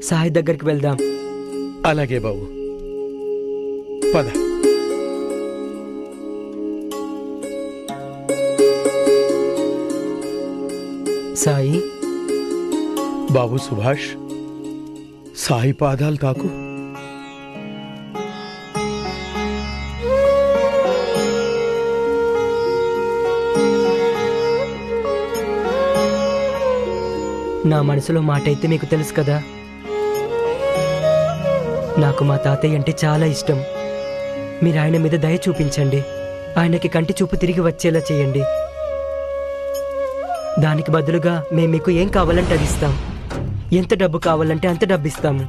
Speaker 1: సాయి దగ్గరికి వెళ్దాం.
Speaker 2: అలాగే బాబు, పద.
Speaker 1: సాయి.
Speaker 2: బాబు సుభాష్, సాయి పాదాలు తాకు.
Speaker 1: నా మనసులో మాట అయితే మీకు తెలుసు కదా. నాకు మా తాతయ్య అంటే చాలా ఇష్టం. మీరు ఆయన మీద దయ చూపించండి. ఆయనకి కంటి చూపు తిరిగి వచ్చేలా చేయండి. దానికి బదులుగా మేము మీకు ఏం కావాలంటే అది ఇస్తాం. ఎంత డబ్బు కావాలంటే అంత డబ్బు ఇస్తాము.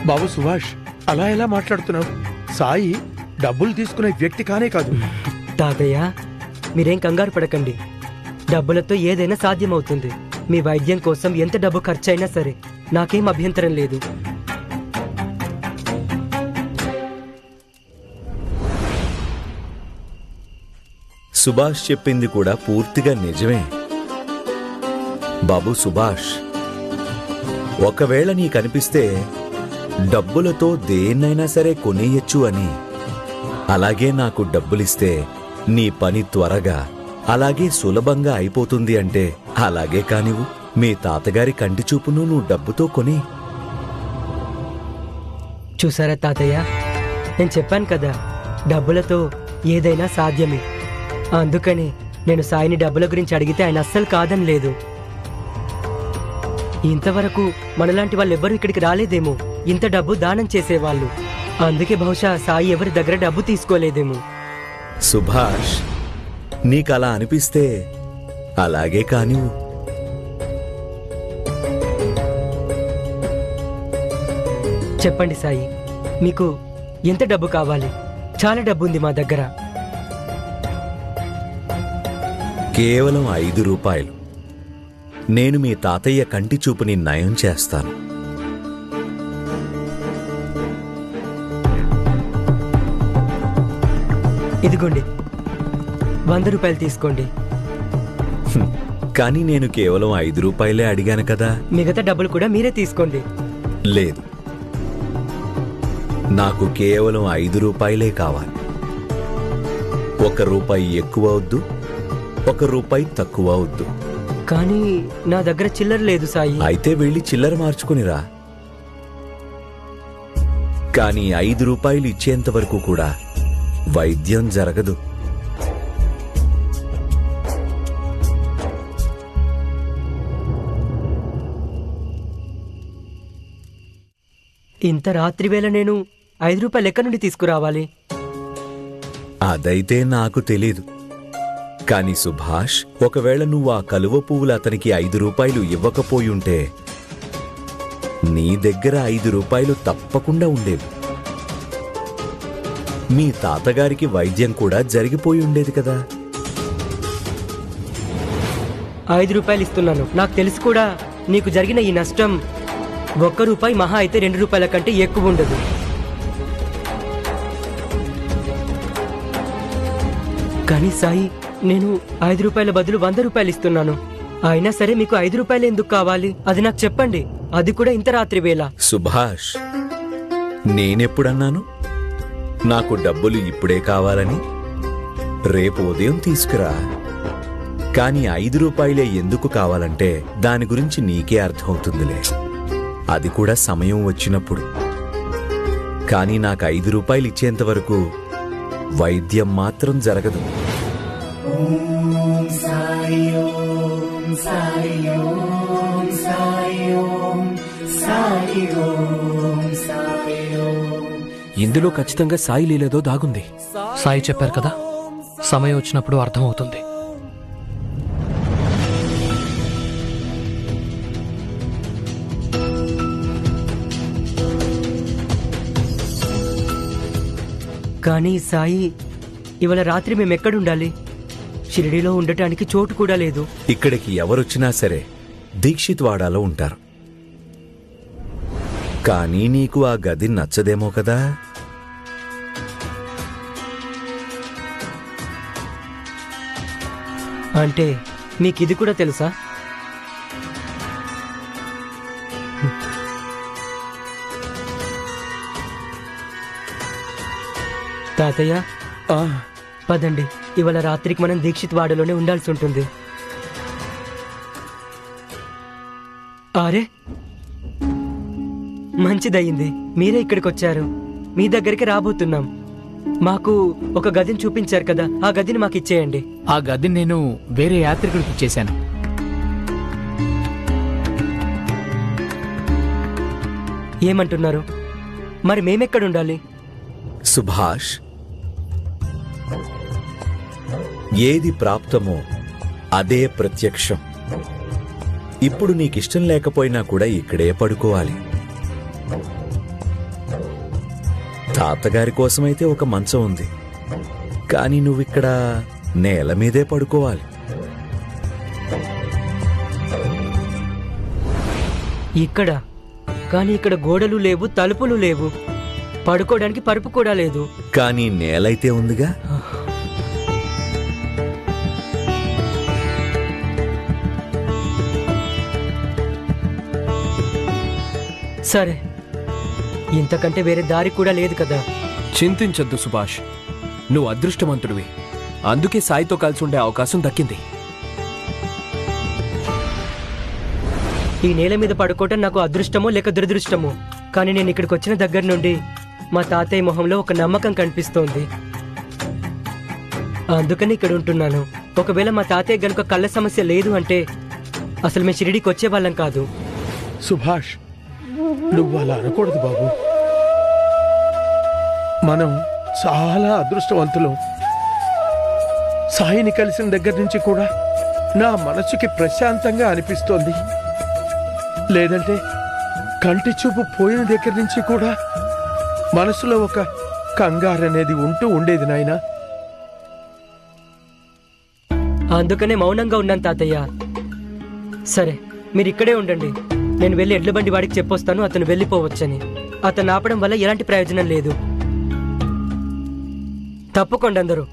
Speaker 2: బాబు సుభాష్, అలా ఎలా మాట్లాడుతున్నావు? సాయి డబ్బులు తీసుకునే వ్యక్తి కానే కాదు.
Speaker 1: తాతయ్య, మీరేం కంగారు పడకండి. డబ్బులతో ఏదైనా సాధ్యమవుతుంది. మీ వైద్యం కోసం ఎంత డబ్బు ఖర్చైనా సరే నాకేం అభ్యంతరం లేదు.
Speaker 6: సుభాష్ చెప్పింది కూడా పూర్తిగా నిజమే. బాబు సుభాష్, ఒకవేళ నీకనిపిస్తే డబ్బులతో దేన్నైనా సరే కొనేయచ్చు అని, అలాగే నాకు డబ్బులిస్తే నీ పని త్వరగా అలాగే సులభంగా అయిపోతుంది అంటే అలాగే కానివు. మీ తాతగారి కంటి చూపును నువ్వు డబ్బుతో కొని.
Speaker 1: చూసారా తాతయ్య, నేను చెప్పాను కదా, డబ్బులతో ఏదైనా సాధ్యమే. అందుకని నేను సాయిని డబ్బుల గురించి అడిగితే ఆయన అస్సలు కాదని లేదు. ఇంతవరకు మనలాంటి వాళ్ళు ఎవ్వరూ ఇక్కడికి రాలేదేమో, ఇంత డబ్బు దానం చేసేవాళ్ళు. అందుకే బహుశా సాయి ఎవరి దగ్గర డబ్బు తీసుకోలేదేమో.
Speaker 6: సుభాష్, నీకలా అనిపిస్తే అలాగే కానివ్వు.
Speaker 1: చెప్పండి సాయి, మీకు ఎంత డబ్బు కావాలి? చాలా డబ్బు ఉంది మా దగ్గర.
Speaker 6: కేవలం 5 రూపాయలు. నేను మీ తాతయ్య కంటి చూపుని నయం చేస్తాను.
Speaker 1: ఇదిగోండి, 100 రూపాయలు తీసుకోండి.
Speaker 6: కానీ నేను కేవలం 5 రూపాయలే అడిగాను కదా.
Speaker 1: మిగతా డబ్బులు కూడా మీరే తీసుకోండి.
Speaker 6: లేదు, నాకు కేవలం 5 రూపాయలే కావాలి. 1 రూపాయి ఎక్కువ వద్దు, 1 రూపాయి తక్కువ వద్దు.
Speaker 1: కానీ నా దగ్గర చిల్లర లేదు సాయి.
Speaker 6: అయితే వెళ్ళి చిల్లర మార్చుకునిరా. కానీ 5 రూపాయలు ఇచ్చేంత వరకు కూడా వైద్యం జరగదు.
Speaker 1: ఇంత రాత్రి వేళ నేను 5 రూపాయలు ఎక్కడి నుండి తీసుకురావాలి?
Speaker 6: అదైతే నాకు తెలీదు. కాని సుభాష్, ఒకవేళ నువ్వు ఆ కలువ పువ్వులు అతనికి 5 రూపాయలు ఇవ్వకపోయుంటే నీ దగ్గర 5 రూపాయలు తప్పకుండా ఉండేవి. మీ తాతగారికి వైద్యం కూడా జరిగిపోయి ఉండేది కదా.
Speaker 1: 5 రూపాయలు ఇస్తున్నాను. నాకు తెలిసి కూడా నీకు జరిగిన ఈ నష్టం 1 రూపాయి, మహా అయితే 2 రూపాయల కంటే ఎక్కువ ఉండదు. కానీ సాయి, నేను 5 రూపాయల బదులు 100 రూపాయలు ఇస్తున్నాను. అయినా సరే మీకు 5 రూపాయలు ఎందుకు కావాలి? అది నాకు చెప్పండి, అది కూడా ఇంత రాత్రి వేళ.
Speaker 6: సుభాష్, నేనెప్పుడన్నాను నాకు డబ్బులు ఇప్పుడే కావాలని? రేపు ఉదయం తీసుకురా. కాని 5 రూపాయలే ఎందుకు కావాలంటే దాని గురించి నీకే అర్థమవుతుందిలే, అది కూడా సమయం వచ్చినప్పుడు. కానీ నాకు 5 రూపాయలు ఇచ్చేంత వరకు వైద్యం మాత్రం జరగదు.
Speaker 12: ఇందులో ఖచ్చితంగా సాయి లీలేదో దాగుంది.
Speaker 10: సాయి చెప్పారు కదా, సమయం వచ్చినప్పుడు అర్థమవుతుంది.
Speaker 1: కానీ సాయి, ఇవాళ రాత్రి మేమెక్కడుండాలి? షిరిడీలో ఉండటానికి చోటు కూడా లేదు.
Speaker 6: ఇక్కడికి ఎవరొచ్చినా సరే దీక్షిత్ వాడాలో ఉంటారు. కానీ నీకు ఆ గది నచ్చదేమో కదా.
Speaker 1: అంటే మీకిది కూడా తెలుసా? తాతయ్య, పదండి, ఇవాళ రాత్రికి మనం దీక్షిత్ వాడలోనే ఉండాల్సి ఉంటుంది. అరే, మంచిదయ్యింది మీరే ఇక్కడికి వచ్చారు. మీ దగ్గరికి రాబోతున్నాం. మాకు ఒక గదిని చూపించారు కదా, ఆ గదిని మాకు ఇచ్చేయండి.
Speaker 10: ఆ గదిని నేను వేరే యాత్రికుడికి ఇచ్చేశాను.
Speaker 1: ఏమంటున్నారు? మరి మేమెక్కడుండాలి?
Speaker 6: సుభాష్, ఏది ప్రాప్తమో అదే ప్రత్యక్షం. ఇప్పుడు నీకిష్టం లేకపోయినా కూడా ఇక్కడే పడుకోవాలి. తాతగారి కోసమైతే ఒక మంచం ఉంది, కానీ నువ్విక్కడ నేల మీదే పడుకోవాలి.
Speaker 1: ఇక్కడ? కానీ ఇక్కడ గోడలు లేవు, తలుపులు లేవు, పడుకోవడానికి పరుపు కూడా లేదు.
Speaker 6: కానీ నేలైతే ఉందిగా.
Speaker 1: సరే, ఇంతకంటే వేరే దారి కూడా లేదు కదా.
Speaker 12: చింతించొద్దు సుభాష్, నువ్వు అదృష్టవంతుడివి. అందుకే సాయితో కలిసి ఉండే అవకాశం దక్కింది.
Speaker 1: ఈ నేల మీద పడుకోవటం నాకు అదృష్టమో లేక దురదృష్టమో, కానీ నేను ఇక్కడికి వచ్చిన దగ్గర నుండి మా తాతయ్య మొహంలో ఒక నమ్మకం కనిపిస్తోంది. అందుకని ఇక్కడ ఉంటున్నాను. ఒకవేళ మా తాతయ్య గనుక కళ్ళ సమస్య లేదు అంటే అసలు మేము షిరిడీకి వచ్చేవాళ్ళం కాదు.
Speaker 2: సుభాష్, నువ్వు అలా అనకూడదు బాబు. మనం చాలా అదృష్టవంతులం. సాయిని కలిసిన దగ్గర నుంచి కూడా నా మనసుకి ప్రశాంతంగా అనిపిస్తోంది. లేదంటే కంటి చూపు పోయిన దగ్గర నుంచి కూడా మనసులో ఒక కంగారనేది ఉంటూ ఉండేది నాయనా.
Speaker 1: అందుకనే మౌనంగా ఉన్నాను తాతయ్య. సరే, మీరు ఇక్కడే ఉండండి. నేను వెళ్ళి ఎడ్ల బండి వాడికి చెప్పొస్తాను అతను వెళ్ళిపోవచ్చని. అతను ఆపడం వల్ల ఎలాంటి ప్రయోజనం లేదు. తప్పకుండా అందరూ.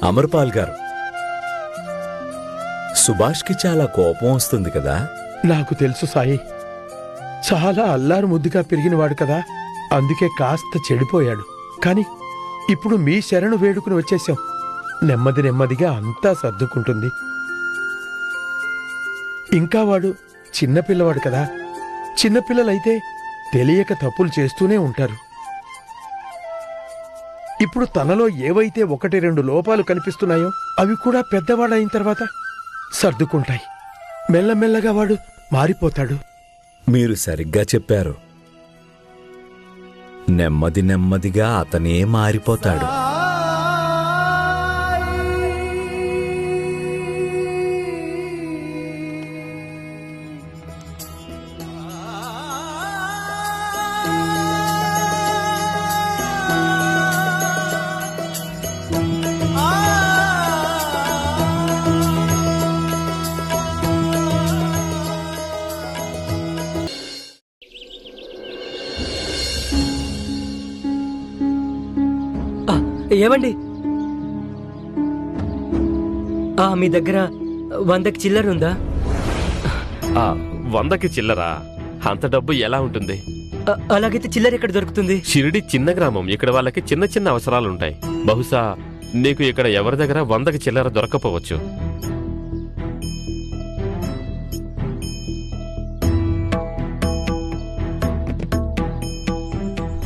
Speaker 6: అమర్పాల్ గారు, సుభాష్కి చాలా కోపం వస్తుంది కదా?
Speaker 2: నాకు తెలుసు సాయి, చాలా అల్లారు ముద్దుగా పెరిగినవాడు కదా, అందుకే కాస్త చెడిపోయాడు. కాని ఇప్పుడు మీ శరణు వేడుకుని వచ్చేసాం. నెమ్మది నెమ్మదిగా అంతా సర్దుకుంటుంది. ఇంకా వాడు చిన్నపిల్లవాడు కదా, చిన్నపిల్లలైతే తెలియక తప్పులు చేస్తూనే ఉంటారు. ఇప్పుడు తనలో ఏవైతే 1-2 లోపాలు కనిపిస్తున్నాయో అవి కూడా పెద్దవాడైన తర్వాత సర్దుకుంటాయి. మెల్లమెల్లగా వాడు మారిపోతాడు.
Speaker 6: మీరు సరిగ్గా చెప్పారు. నెమ్మది నెమ్మదిగా అతనే మారిపోతాడు.
Speaker 1: ఏమండి, మీ దగ్గర 100కి చిల్లర ఉందా?
Speaker 9: 100కి చిల్లరా? అంత డబ్బు ఎలా ఉంటుంది?
Speaker 1: అలాగైతే చిల్లర ఎక్కడ దొరుకుతుంది?
Speaker 9: షిరిడి చిన్న గ్రామం, ఇక్కడ వాళ్ళకి చిన్న చిన్న అవసరాలుంటాయి. బహుశా నీకు ఇక్కడ ఎవరి దగ్గర 100కి చిల్లర దొరకపోవచ్చు.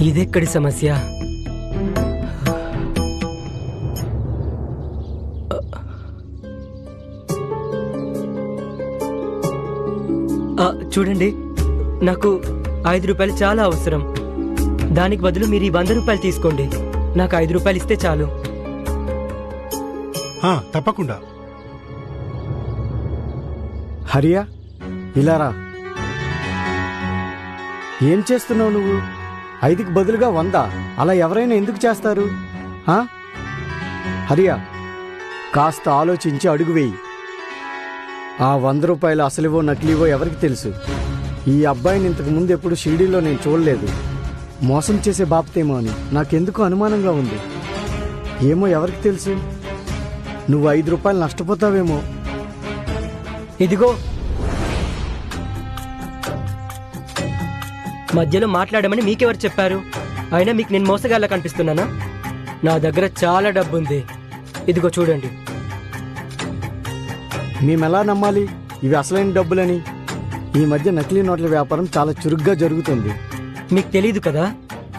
Speaker 1: ఇదెక్కడి సమస్య? చూడండి, నాకు 5 రూపాయలు చాలా అవసరం. దానికి బదులు మీరు ఈ 100 రూపాయలు తీసుకోండి. నాకు 5 రూపాయలు ఇస్తే చాలు.
Speaker 13: తప్పకుండా.
Speaker 14: హరియా, ఇలారా. ఏం చేస్తున్నావు నువ్వు? 5కి బదులుగా 100 అలా ఎవరైనా ఎందుకు చేస్తారు? హరియా, కాస్త ఆలోచించి అడుగు వేయి. ఆ 100 రూపాయలు అసలువో నకిలీవో ఎవరికి తెలుసు? ఈ అబ్బాయిని ఇంతకు ముందు ఎప్పుడు షిరిడీలో నేను చూడలేదు. మోసం చేసే బాపతేమో అని నాకెందుకు అనుమానంగా ఉంది. ఏమో, ఎవరికి తెలుసు? నువ్వు 5 రూపాయలు నష్టపోతావేమో.
Speaker 1: ఇదిగో, మధ్యలో మాట్లాడమని మీకెవరు చెప్పారు? అయినా మీకు నేను మోసగాళ్ళ కనిపిస్తున్నానా? నా దగ్గర చాలా డబ్బుంది. ఇదిగో చూడండి.
Speaker 14: మేమెలా నమ్మాలి ఇవి అసలైన డబ్బులని? ఈ మధ్య నకిలీ నోట్ల వ్యాపారం చాలా చురుగ్గా జరుగుతుంది.
Speaker 1: మీకు తెలీదు కదా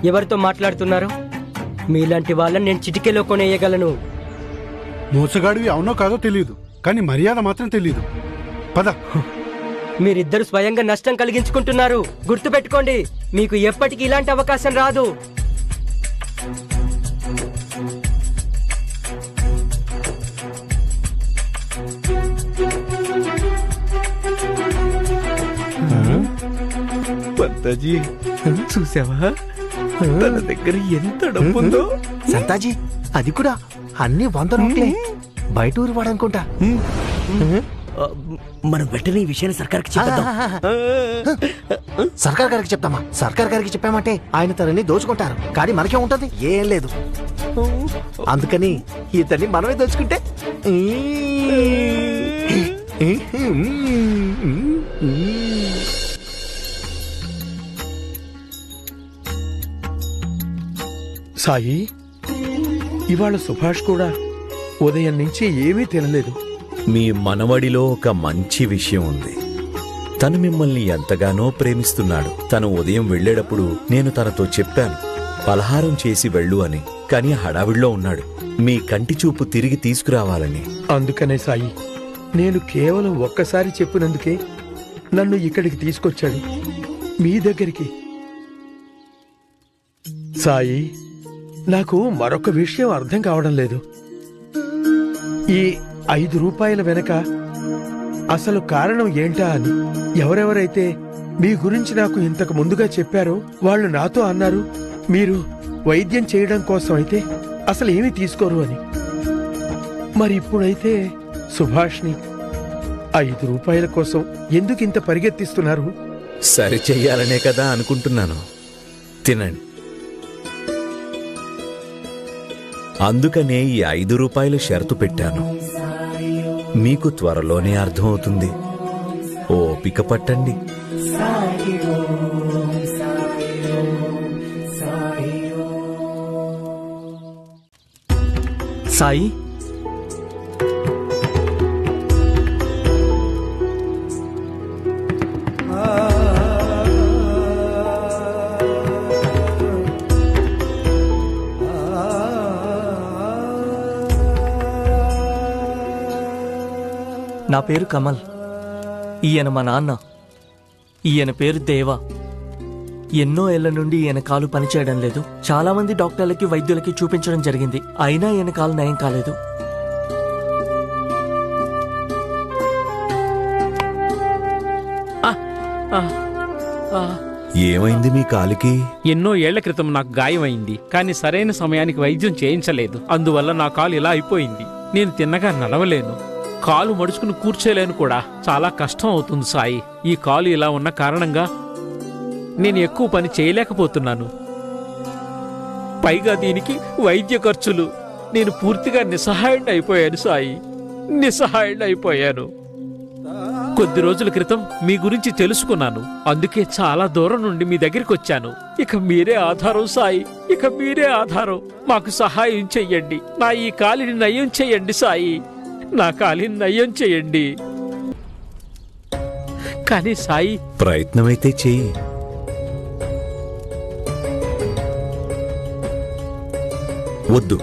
Speaker 1: ఎవరితో మాట్లాడుతున్నారు? మీలాంటి వాళ్ళని నేను చిటికెలో కొనేయగలను.
Speaker 13: మోసగాడివి అవునో కాదో తెలియదు, కానీ మర్యాద మాత్రం తెలియదు. పద.
Speaker 1: మీరిద్దరు స్వయంగా నష్టం కలిగించుకుంటున్నారు. గుర్తుపెట్టుకోండి, మీకు ఎప్పటికీ ఇలాంటి అవకాశం రాదు.
Speaker 2: సంతాజీ, చూసావా తన దగ్గర ఎంత డబ్బుందో?
Speaker 15: సంతాజీ, అది కూడా అన్ని 100 నోట్లే. బయట ఊరు వాడనుకుంటా. మనం వెంటనే ఈ విషయాన్ని సర్కార్కి చెప్పేద్దాం. సర్కార్ గారికి చెప్తామా? సర్కార్ గారికి చెప్పామంటే ఆయన తనని దోచుకుంటారు, కానీ మనకే ఉంటది ఏం లేదు. అందుకని ఇతన్ని మనమే దోచుకుంటే
Speaker 2: సాయి, ఇవాళ సుభాష్ కూడా ఉదయం నుంచి ఏమీ తినలేదు.
Speaker 6: మీ మనవడిలో ఒక మంచి విషయం ఉంది. తను మిమ్మల్ని ఎంతగానో ప్రేమిస్తున్నాడు. తను ఉదయం వెళ్ళేటప్పుడు నేను తనతో చెప్పాను, పలహారం చేసి వెళ్ళు అని. కానీ హడావిడిలో ఉన్నాడు, మీ కంటి చూపు తిరిగి తీసుకురావాలని.
Speaker 2: అందుకనే సాయి, నేను కేవలం ఒక్కసారి చెప్పినందుకే నన్ను ఇక్కడికి తీసుకొచ్చాడు, మీ దగ్గరికి. సాయి, నాకు మరొక విషయం అర్థం కావడం లేదు. ఈ 5 రూపాయల వెనక అసలు కారణం ఏంటా అని. ఎవరెవరైతే మీ గురించి నాకు ఇంతకు ముందుగా చెప్పారో వాళ్ళు నాతో అన్నారు, మీరు వైద్యం చేయడం కోసం అయితే అసలు ఏమీ తీసుకోరు అని. మరి ఇప్పుడైతే సుభాష్ని 5 రూపాయల కోసం ఎందుకు ఇంత పరిగెత్తిస్తున్నారు?
Speaker 6: సరి చెయ్యాలనే కదా అనుకుంటున్నాను. తినండి. అందుకనే ఈ 5 రూపాయలు షరతు పెట్టాను. మీకు త్వరలోనే అర్థమవుతుంది. ఓపిక పట్టండి.
Speaker 1: సాయి,
Speaker 16: నా పేరు కమల్. ఈయన మా నాన్న. ఈయన పేరు దేవా. ఎన్నో ఏళ్ల నుండి ఈయన కాలు పనిచేయడం లేదు. చాలా మంది డాక్టర్లకి వైద్యులకి చూపించడం జరిగింది, అయినా ఈయన కాలు నయం కాలేదు.
Speaker 6: ఏమైంది మీ కాలికి?
Speaker 10: ఎన్నో ఏళ్ల క్రితం నాకు గాయమైంది, కానీ సరైన సమయానికి వైద్యం చేయించలేదు. అందువల్ల నా కాలు ఇలా అయిపోయింది. నేను తిన్నగా నడవలేను, కాలు మడుచుకుని కూర్చోలేను కూడా. చాలా కష్టం అవుతుంది సాయి. ఈ కాలు ఇలా ఉన్న కారణంగా నేను ఎక్కువ పని చేయలేకపోతున్నాను. పైగా దీనికి వైద్య ఖర్చులు. నేను పూర్తిగా నిస్సహాయుడిని అయిపోయాను సాయి, నిస్సహాయుడిని అయిపోయాను. కొద్ది రోజుల క్రితం మీ గురించి తెలుసుకున్నాను, అందుకే చాలా దూరం నుండి మీ దగ్గరికి వచ్చాను. ఇక మీరే ఆధారం సాయి, ఇక మీరే ఆధారం. మాకు సహాయం చెయ్యండి. నా ఈ కాలిని నయం చెయ్యండి సాయి, నా కాలిని నయం చెయ్యండి. కానీ సాయి,
Speaker 6: ప్రయత్నమైతే చెయ్యి. వద్దు,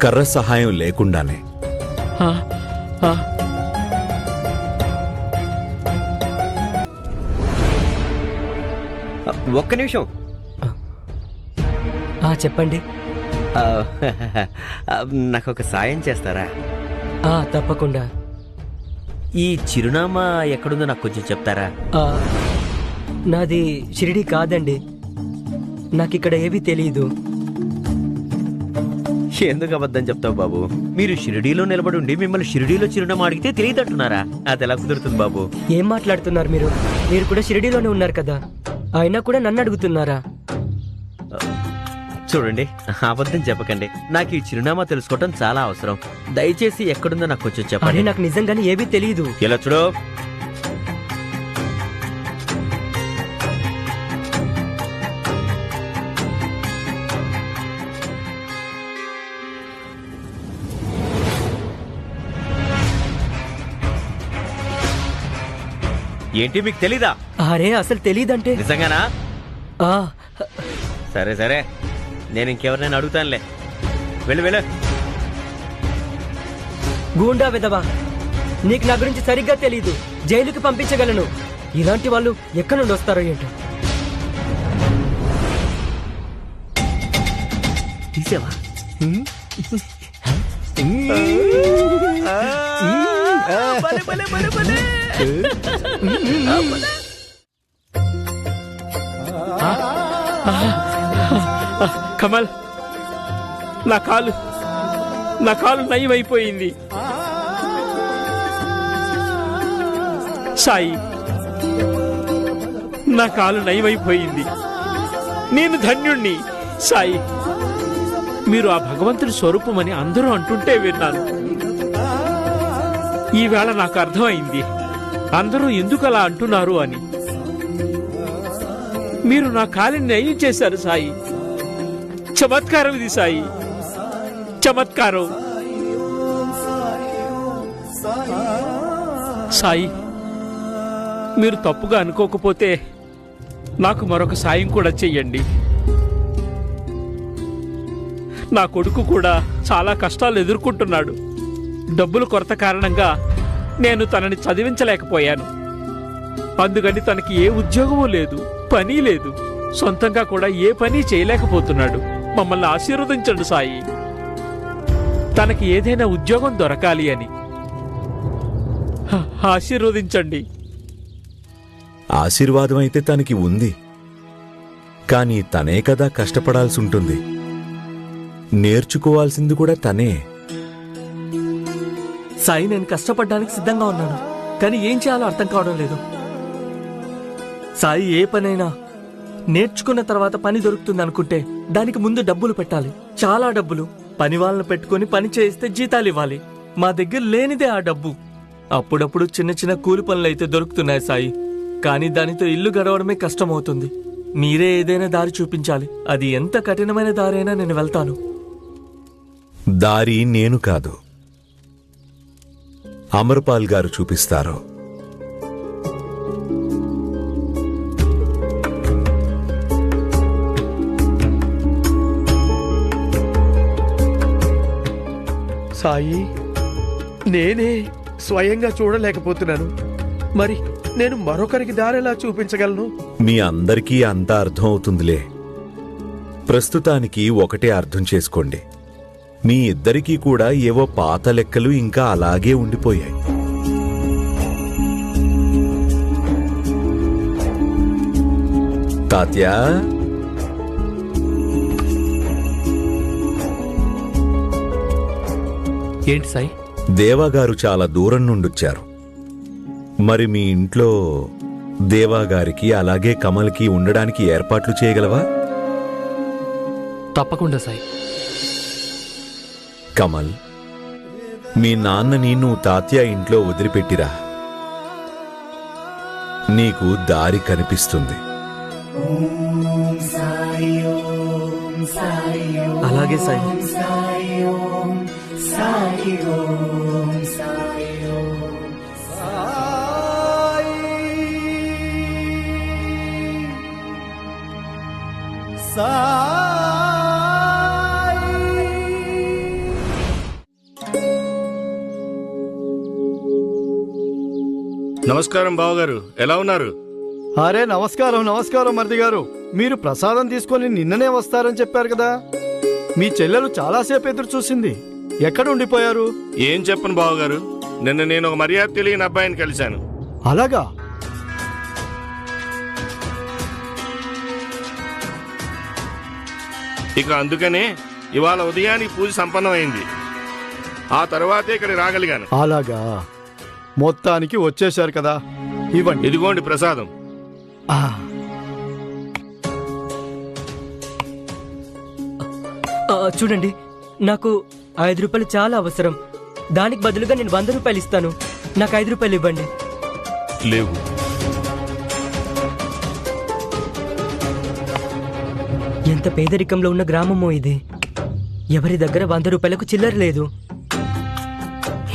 Speaker 6: కర్ర సహాయం లేకుండానే.
Speaker 17: ఒక్క నిమిషం.
Speaker 1: చెప్పండి.
Speaker 17: నాకు ఒక సాయం చేస్తారా?
Speaker 1: తప్పకుండా.
Speaker 17: ఈ చిరునామా ఎక్కడుందో నాకు కొంచెం చెప్తారా?
Speaker 1: నాది షిరిడి కాదండి, నాకిక్కడ ఏవీ తెలియదు.
Speaker 17: ఎందుకు అబద్ధం చెప్తావు బాబు? మీరు షిరిడీలో నిలబడి ఉండి మిమ్మల్ని షిరిడీలో చిరునామా అడిగితే తెలియదంటున్నారా? అది ఎలా కుదురుతుంది బాబు?
Speaker 1: ఏం మాట్లాడుతున్నారు మీరు? మీరు కూడా షిరిడీలోనే ఉన్నారు కదా, అయినా కూడా నన్ను అడుగుతున్నారా?
Speaker 17: చూడండి, అబద్ధం చెప్పకండి. నాకు ఈ చిరునామా తెలుసుకోవటం చాలా అవసరం. దయచేసి ఎక్కడుందో నాకు కొంచెం చెప్పండి.
Speaker 1: నాకు నిజంగానే ఏవీ తెలియదు.
Speaker 17: ఇలా చూడు, ఏంటి మీకు తెలీదా?
Speaker 1: అరే అసలు తెలీదంటే?
Speaker 17: నిజంగానా? సరే సరే, నేను ఇంకెవరినైనా అడుగుతానులే. వెళ్ళు.
Speaker 1: గూండా విధవా, నీకు నా గురించి సరిగ్గా తెలీదు. జైలుకి పంపించగలను. ఇలాంటి వాళ్ళు ఎక్కడి నుండి వస్తారో ఏంటో.
Speaker 17: తీసావా?
Speaker 10: కమల్, నా కాలు నయమైపోయింది. సాయి, నా కాలు నయమైపోయింది. నేను ధన్యుణ్ణి. సాయి, మీరు ఆ భగవంతుడి స్వరూపమని అందరూ అంటుంటే విన్నాను. ఈవేళ నాకు అర్థమైంది అందరూ ఎందుకు అలా అంటున్నారు అని. మీరు నా కాలిని నయం చేశారు సాయి. చమత్కారం ఇది సాయి, చమత్కారం. సాయి, మీరు తప్పుగా అనుకోకపోతే నాకు మరొక సాయం కూడా చెయ్యండి. నా కొడుకు కూడా చాలా కష్టాలు ఎదుర్కొంటున్నాడు. డబ్బుల కొరత కారణంగా నేను తనని చదివించలేకపోయాను. అందుకని తనకి ఏ ఉద్యోగమూ లేదు, పని లేదు. సొంతంగా కూడా ఏ పని చేయలేకపోతున్నాడు. మమ్మల్ని ఆశీర్వదించండి సాయి. తనకి ఏదైనా ఉద్యోగం దొరకాలి అని ఆశీర్వదించండి.
Speaker 6: ఆశీర్వాదం అయితే తనకి ఉంది, కాని తనే కదా కష్టపడాల్సి ఉంటుంది. నేర్చుకోవాల్సింది కూడా తనే.
Speaker 16: సాయి, నేను కష్టపడడానికి సిద్ధంగా ఉన్నాను, కానీ ఏం చేయాలో అర్థం కావడం లేదు. సాయి, ఏ పనైనా నేర్చుకున్న తర్వాత పని దొరుకుతుంది అనుకుంటే దానికి ముందు డబ్బులు పెట్టాలి, చాలా డబ్బులు. పని వాళ్ళని పెట్టుకుని పని చేయిస్తే జీతాలు ఇవ్వాలి. మా దగ్గర లేనిదే ఆ డబ్బు. అప్పుడప్పుడు చిన్న చిన్న కూలి పనులు అయితే దొరుకుతున్నాయి సాయి, కానీ దానితో ఇల్లు గడవడమే కష్టమవుతుంది. మీరే ఏదైనా దారి చూపించాలి. అది ఎంత కఠినమైన దారైనా నేను వెళ్తాను.
Speaker 6: దారి నేను కాదు, అమర్పాల్ గారు చూపిస్తారు.
Speaker 2: సాయి, నేనే స్వయంగా చూడలేకపోతున్నాను. మరి నేను మరొకరికి దారెలా చూపించగలను?
Speaker 6: మీ అందరికీ అంతా అర్థం అవుతుందిలే. ప్రస్తుతానికి ఒకటే అర్థం చేసుకోండి, మీ ఇద్దరికీ కూడా ఏవో పాత లెక్కలు ఇంకా అలాగే ఉండిపోయాయి. తాత్యా,
Speaker 10: ఏంటి సాయి?
Speaker 6: దేవాగారు చాలా దూరం నుండొచ్చారు. మరి మీ ఇంట్లో దేవాగారికి అలాగే కమల్కి ఉండడానికి ఏర్పాట్లు చేయగలవా?
Speaker 10: తప్పకుండా సాయి.
Speaker 6: కమల్, మీ నాన్నని నువ్వు తాత్యా ఇంట్లో వదిలిపెట్టిరా. నీకు దారి కనిపిస్తుంది.
Speaker 16: అలాగే సాయి.
Speaker 7: నమస్కారం బావగారు, ఎలా ఉన్నారు?
Speaker 14: అరే నమస్కారం నమస్కారం మరిది గారు. మీరు ప్రసాదం తీసుకొని నిన్ననే వస్తారని చెప్పారు కదా. మీ చెల్లెలు చాలాసేపు ఎదురు చూసింది. ఎక్కడ ఉండిపోయారు?
Speaker 7: ఏం చెప్పను బావగారు, నిన్న నేను ఒక మర్యాద తెలియని అబ్బాయిని కలిశాను.
Speaker 14: అలాగా?
Speaker 7: ఇక అందుకనే ఇవాళ ఉదయానికి పూజ సంపన్నమైంది. ఆ తర్వాతే ఇక్కడ రాగలిగాను.
Speaker 14: అలాగా, మొత్తానికి వచ్చేశారు కదా. ఇవ్వండి.
Speaker 7: ఇదిగోండి ప్రసాదం.
Speaker 1: చూడండి, నాకు 5 రూపాయలు చాలా అవసరం. దానికి బదులుగా నేను 100 రూపాయలు ఇస్తాను. నాకు 5 రూపాయలు ఇవ్వండి.
Speaker 7: లేవు.
Speaker 1: ఎంత పేదరికంలో ఉన్న గ్రామమో ఇది. ఎవరి దగ్గర 100 రూపాయలకు చిల్లర లేదు.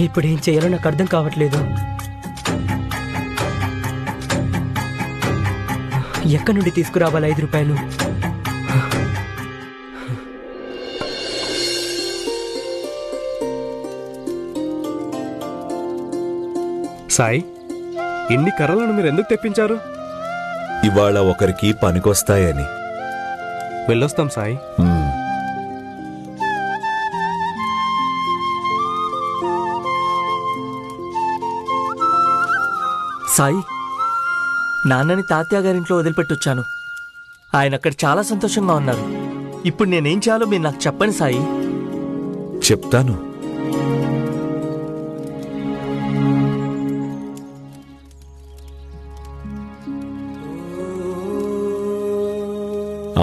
Speaker 1: ఇప్పుడు ఏం చేయాలో నాకు అర్థం కావట్లేదు. ఎక్కడి నుండి తీసుకురావాలి 5 రూపాయలు?
Speaker 3: సాయి, ఇన్ని కర్రలను మీరు ఎందుకు తెప్పించారు?
Speaker 6: ఇవాళ ఒకరికి పనికొస్తాయని.
Speaker 3: వెళ్ళొస్తాం సాయి.
Speaker 16: సాయి, నాన్నని తాత్యా గారింట్లో వదిలిపెట్టొచ్చాను. ఆయన అక్కడ చాలా సంతోషంగా ఉన్నారు. ఇప్పుడు నేనేం చేయాలో మీరు నాకు చెప్పండి సాయి.
Speaker 6: చెప్తాను.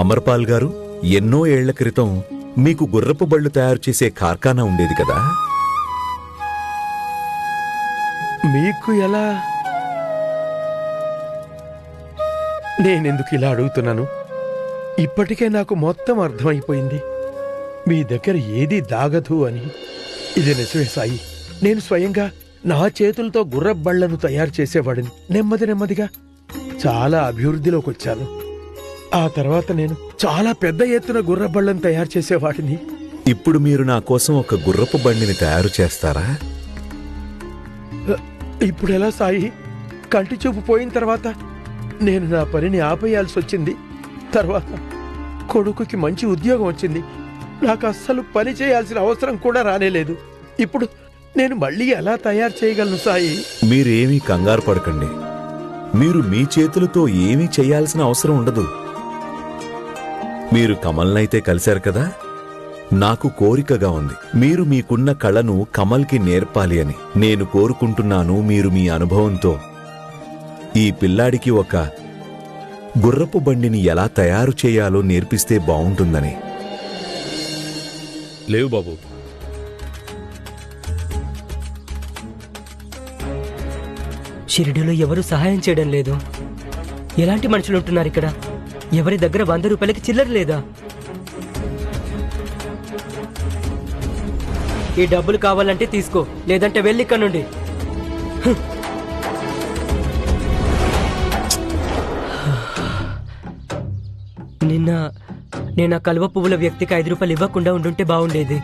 Speaker 6: అమర్పాల్ గారు, ఎన్నో ఏళ్ల క్రితం మీకు గుర్రపు బళ్ళు తయారు చేసే కార్ఖానా ఉండేది కదా.
Speaker 2: మీకు ఎలా? నేనెందుకు ఇలా అడుగుతున్నాను? ఇప్పటికే నాకు మొత్తం అర్థమైపోయింది. మీ దగ్గర ఏదీ దాగదు అని. ఇది నిజమే సాయి. నేను స్వయంగా నా చేతులతో గుర్రబళ్లను తయారు చేసేవాడిని. నెమ్మదిగా చాలా అభివృద్ధిలోకి వచ్చాను. ఆ తర్వాత నేను చాలా పెద్ద ఎత్తున గుర్రబళ్లను తయారు చేసేవాడిని.
Speaker 6: ఇప్పుడు మీరు నా కోసం ఒక గుర్రపు బండిని తయారు చేస్తారా?
Speaker 2: ఇప్పుడెలా సాయి? కంటి చూపు పోయిన తర్వాత నేను నా పనిని ఆపేయాల్సి వచ్చింది. తర్వాత కొడుకుకి మంచి ఉద్యోగం వచ్చింది. నాకు అస్సలు పని చేయాల్సిన అవసరం కూడా రానేలేదు. ఇప్పుడు నేను మళ్ళీ ఎలా తయారు చేయగలను సాయి?
Speaker 6: మీరేమీ కంగారు పడకండి. మీరు మీ చేతులతో ఏమీ చేయాల్సిన అవసరం ఉండదు. మీరు కమల్నైతే కలిశారు కదా, నాకు కోరికగా ఉంది. మీరు మీకున్న కళను కమల్కి నేర్పాలి అని. నేను కోరుకుంటున్నాను మీరు మీ అనుభవంతో ఈ పిల్లాడికి ఒక గుర్రపు బండిని ఎలా తయారు చేయాలో నేర్పిస్తే బావుంటుందని.
Speaker 9: లేవు బాబు.
Speaker 1: షిరిడీలో ఎవరు సహాయం చేయడం లేదు. ఎలాంటి మనుషులు ఉంటున్నారు ఇక్కడ? ఎవరి దగ్గర 100 రూపాయలకి చిల్లర లేదా? ఈ డబ్బులు కావాలంటే తీసుకో, లేదంటే వెళ్ళి ఇక్కడ నుండి. నేను ఆ కలువ పువ్వుల వ్యక్తికి 5 రూపాయలు ఇవ్వకుండా ఉండుంటే బాగుండేది.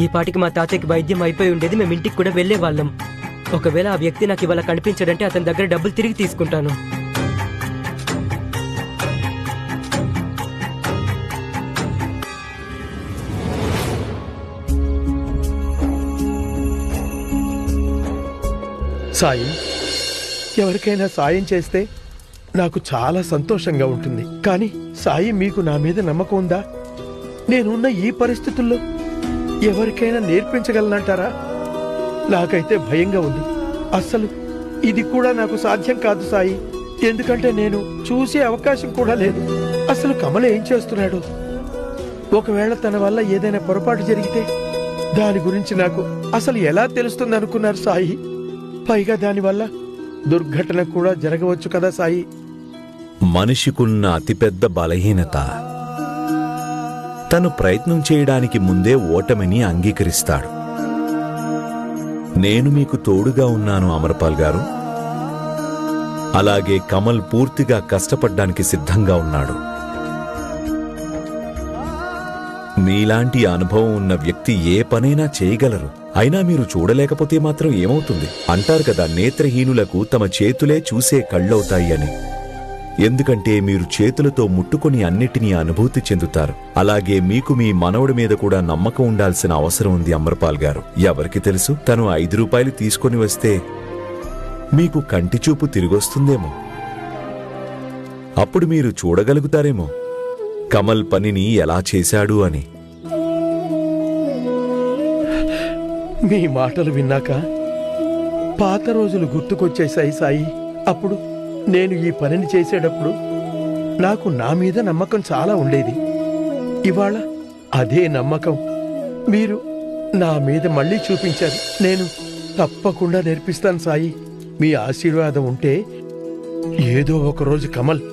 Speaker 1: ఈ పాటికి మా తాతయ్యకి వైద్యం అయిపోయి ఉండేది. మేము ఇంటికి కూడా వెళ్లే వాళ్ళం. ఒకవేళ ఆ వ్యక్తి నాకు ఇవాళ కనిపించాడంటే అతని దగ్గర డబ్బులు తిరిగి తీసుకుంటాను.
Speaker 2: సాయి, ఎవరికైనా సాయం చేస్తే నాకు చాలా సంతోషంగా ఉంటుంది. కానీ సాయి, మీకు నా మీద నమ్మకం ఉందా? నేనున్న ఈ పరిస్థితుల్లో ఎవరికైనా నేర్పించగలనంటారా? నాకైతే భయంగా ఉంది. అస్సలు ఇది కూడా నాకు సాధ్యం కాదు సాయి. ఎందుకంటే నేను చూసే అవకాశం కూడా లేదు. అసలు కమల ఏం చేస్తున్నాడు? ఒకవేళ తన వల్ల ఏదైనా పొరపాటు జరిగితే దాని గురించి నాకు అసలు ఎలా తెలుస్తుంది అనుకున్నారు సాయి? పైగా దానివల్ల దుర్ఘటన కూడా జరగవచ్చు కదా సాయి?
Speaker 6: మనిషికున్న అతిపెద్ద బలహీనత తను ప్రయత్నం చేయడానికి ముందే ఓటమిని అంగీకరిస్తాడు. నేను మీకు తోడుగా ఉన్నాను అమర్పాల్ గారు. అలాగే కమల్ పూర్తిగా కష్టపడ్డానికి సిద్ధంగా ఉన్నాడు. మీలాంటి అనుభవం ఉన్న వ్యక్తి ఏ పనైనా చేయగలరు. అయినా మీరు చూడలేకపోతే మాత్రం ఏమవుతుంది? అంటారు కదా, నేత్రహీనులకు తమ చేతులే చూసే కళ్ళవుతాయి అని. ఎందుకంటే మీరు చేతులతో ముట్టుకొని అన్నిటినీ అనుభూతి చెందుతారు. అలాగే మీకు మీ మనవడి మీద కూడా నమ్మకం ఉండాల్సిన అవసరం ఉంది అమర్పాల్ గారు. ఎవరికి తెలుసు, తను 5 రూపాయలు తీసుకొని వస్తే మీకు కంటి చూపు తిరిగొస్తుందేమో. అప్పుడు మీరు చూడగలుగుతారేమో కమల్ పనిని ఎలా చేశాడు అని.
Speaker 2: మీ మాటలు విన్నాక పాత రోజులు గుర్తుకొచ్చేశాయి సాయి. అప్పుడు నేను ఈ పనిని చేసేటప్పుడు నాకు నా మీద నమ్మకం చాలా ఉండేది. ఇవాళ అదే నమ్మకం మీరు నా మీద మళ్ళీ చూపించారు. నేను తప్పకుండా నేర్పిస్తాను సాయి. మీ ఆశీర్వాదం ఉంటే ఏదో ఒక రోజు కమల్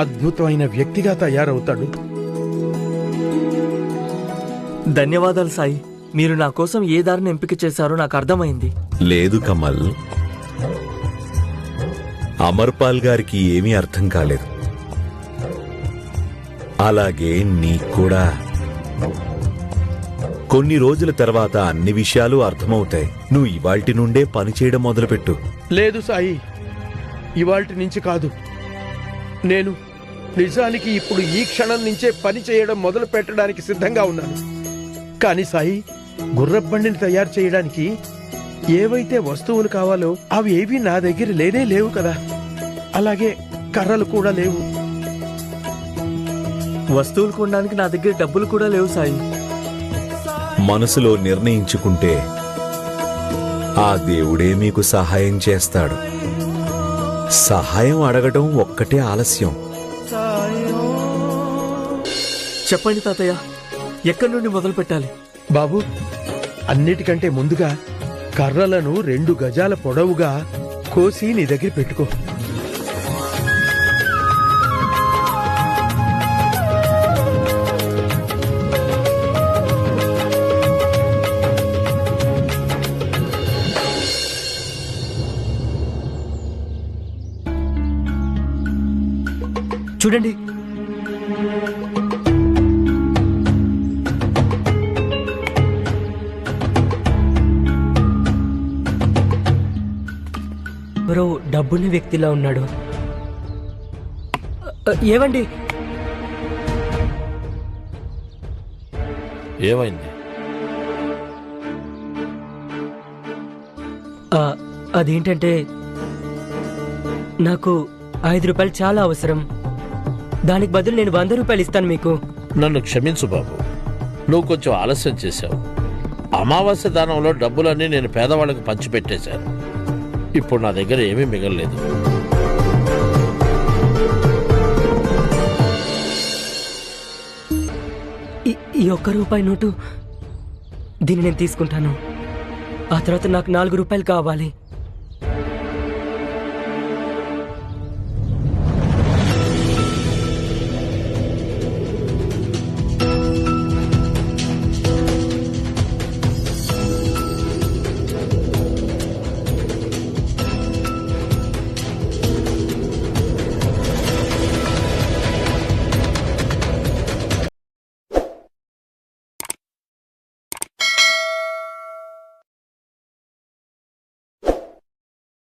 Speaker 2: అద్భుతమైన వ్యక్తిగా తయారవుతాడు.
Speaker 16: ధన్యవాదాలు సాయి. మీరు నా కోసం ఏ దారిని ఎంపిక చేశారో నాకు అర్థమైంది.
Speaker 6: లేదు కమల్, అమర్పాల్ గారికి ఏమీ అర్థం కాలేదు. అలాగే నీకూడా కొన్ని రోజుల తర్వాత అన్ని విషయాలు అర్థమవుతాయి. నువ్వు ఇవాల్టి నుండే పనిచేయడం మొదలుపెట్టు.
Speaker 2: లేదు సాయి, ఇవాల్టి నుంచి కాదు. నేను నిజానికి ఇప్పుడు ఈ క్షణం నుంచే పని చేయడం మొదలు పెట్టడానికి సిద్ధంగా ఉన్నాను. కానీ సాయి, గుర్రబండిని తయారు చేయడానికి ఏవైతే వస్తువులు కావాలో అవి ఏవి నా దగ్గర లేనే లేవు కదా. అలాగే కర్రలు కూడా లేవు.
Speaker 16: వస్తువులు కొనడానికి నా దగ్గర డబ్బులు కూడా లేవు సాయి.
Speaker 6: మనసులో నిర్ణయించుకుంటే ఆ దేవుడే మీకు సహాయం చేస్తాడు. సహాయం అడగడం ఒక్కటే ఆలస్యం.
Speaker 16: చెప్పండి తాతయ్య, ఎక్కడి నుండి మొదలు పెట్టాలి?
Speaker 2: బాబు, అన్నిటికంటే ముందుగా కర్రలను 2 గజాల పొడవుగా కోసి నీ దగ్గర పెట్టుకో.
Speaker 1: చూడండి. ఎవరో డబ్బున్న వ్యక్తిలా ఉన్నాడు. ఏవండి?
Speaker 18: ఏమైంది?
Speaker 1: అదేంటంటే నాకు 5 రూపాయలు చాలా అవసరం. దానికి బదులు నేను 100 రూపాయలు ఇస్తాను మీకు.
Speaker 18: నన్ను క్షమించు బాబు, నువ్వు కొంచెం ఆలస్యం చేశావు. అమావాస్య దానంలో డబ్బులన్నీ నేను పేదవాళ్ళకి పంచిపెట్టేశాను. ఇప్పుడు నా దగ్గర ఏమీ మిగలలేదు.
Speaker 1: ఈ 1 రూపాయి నోటు దీన్ని నేను తీసుకుంటాను. ఆ తర్వాత నాకు 4 రూపాయలు కావాలి.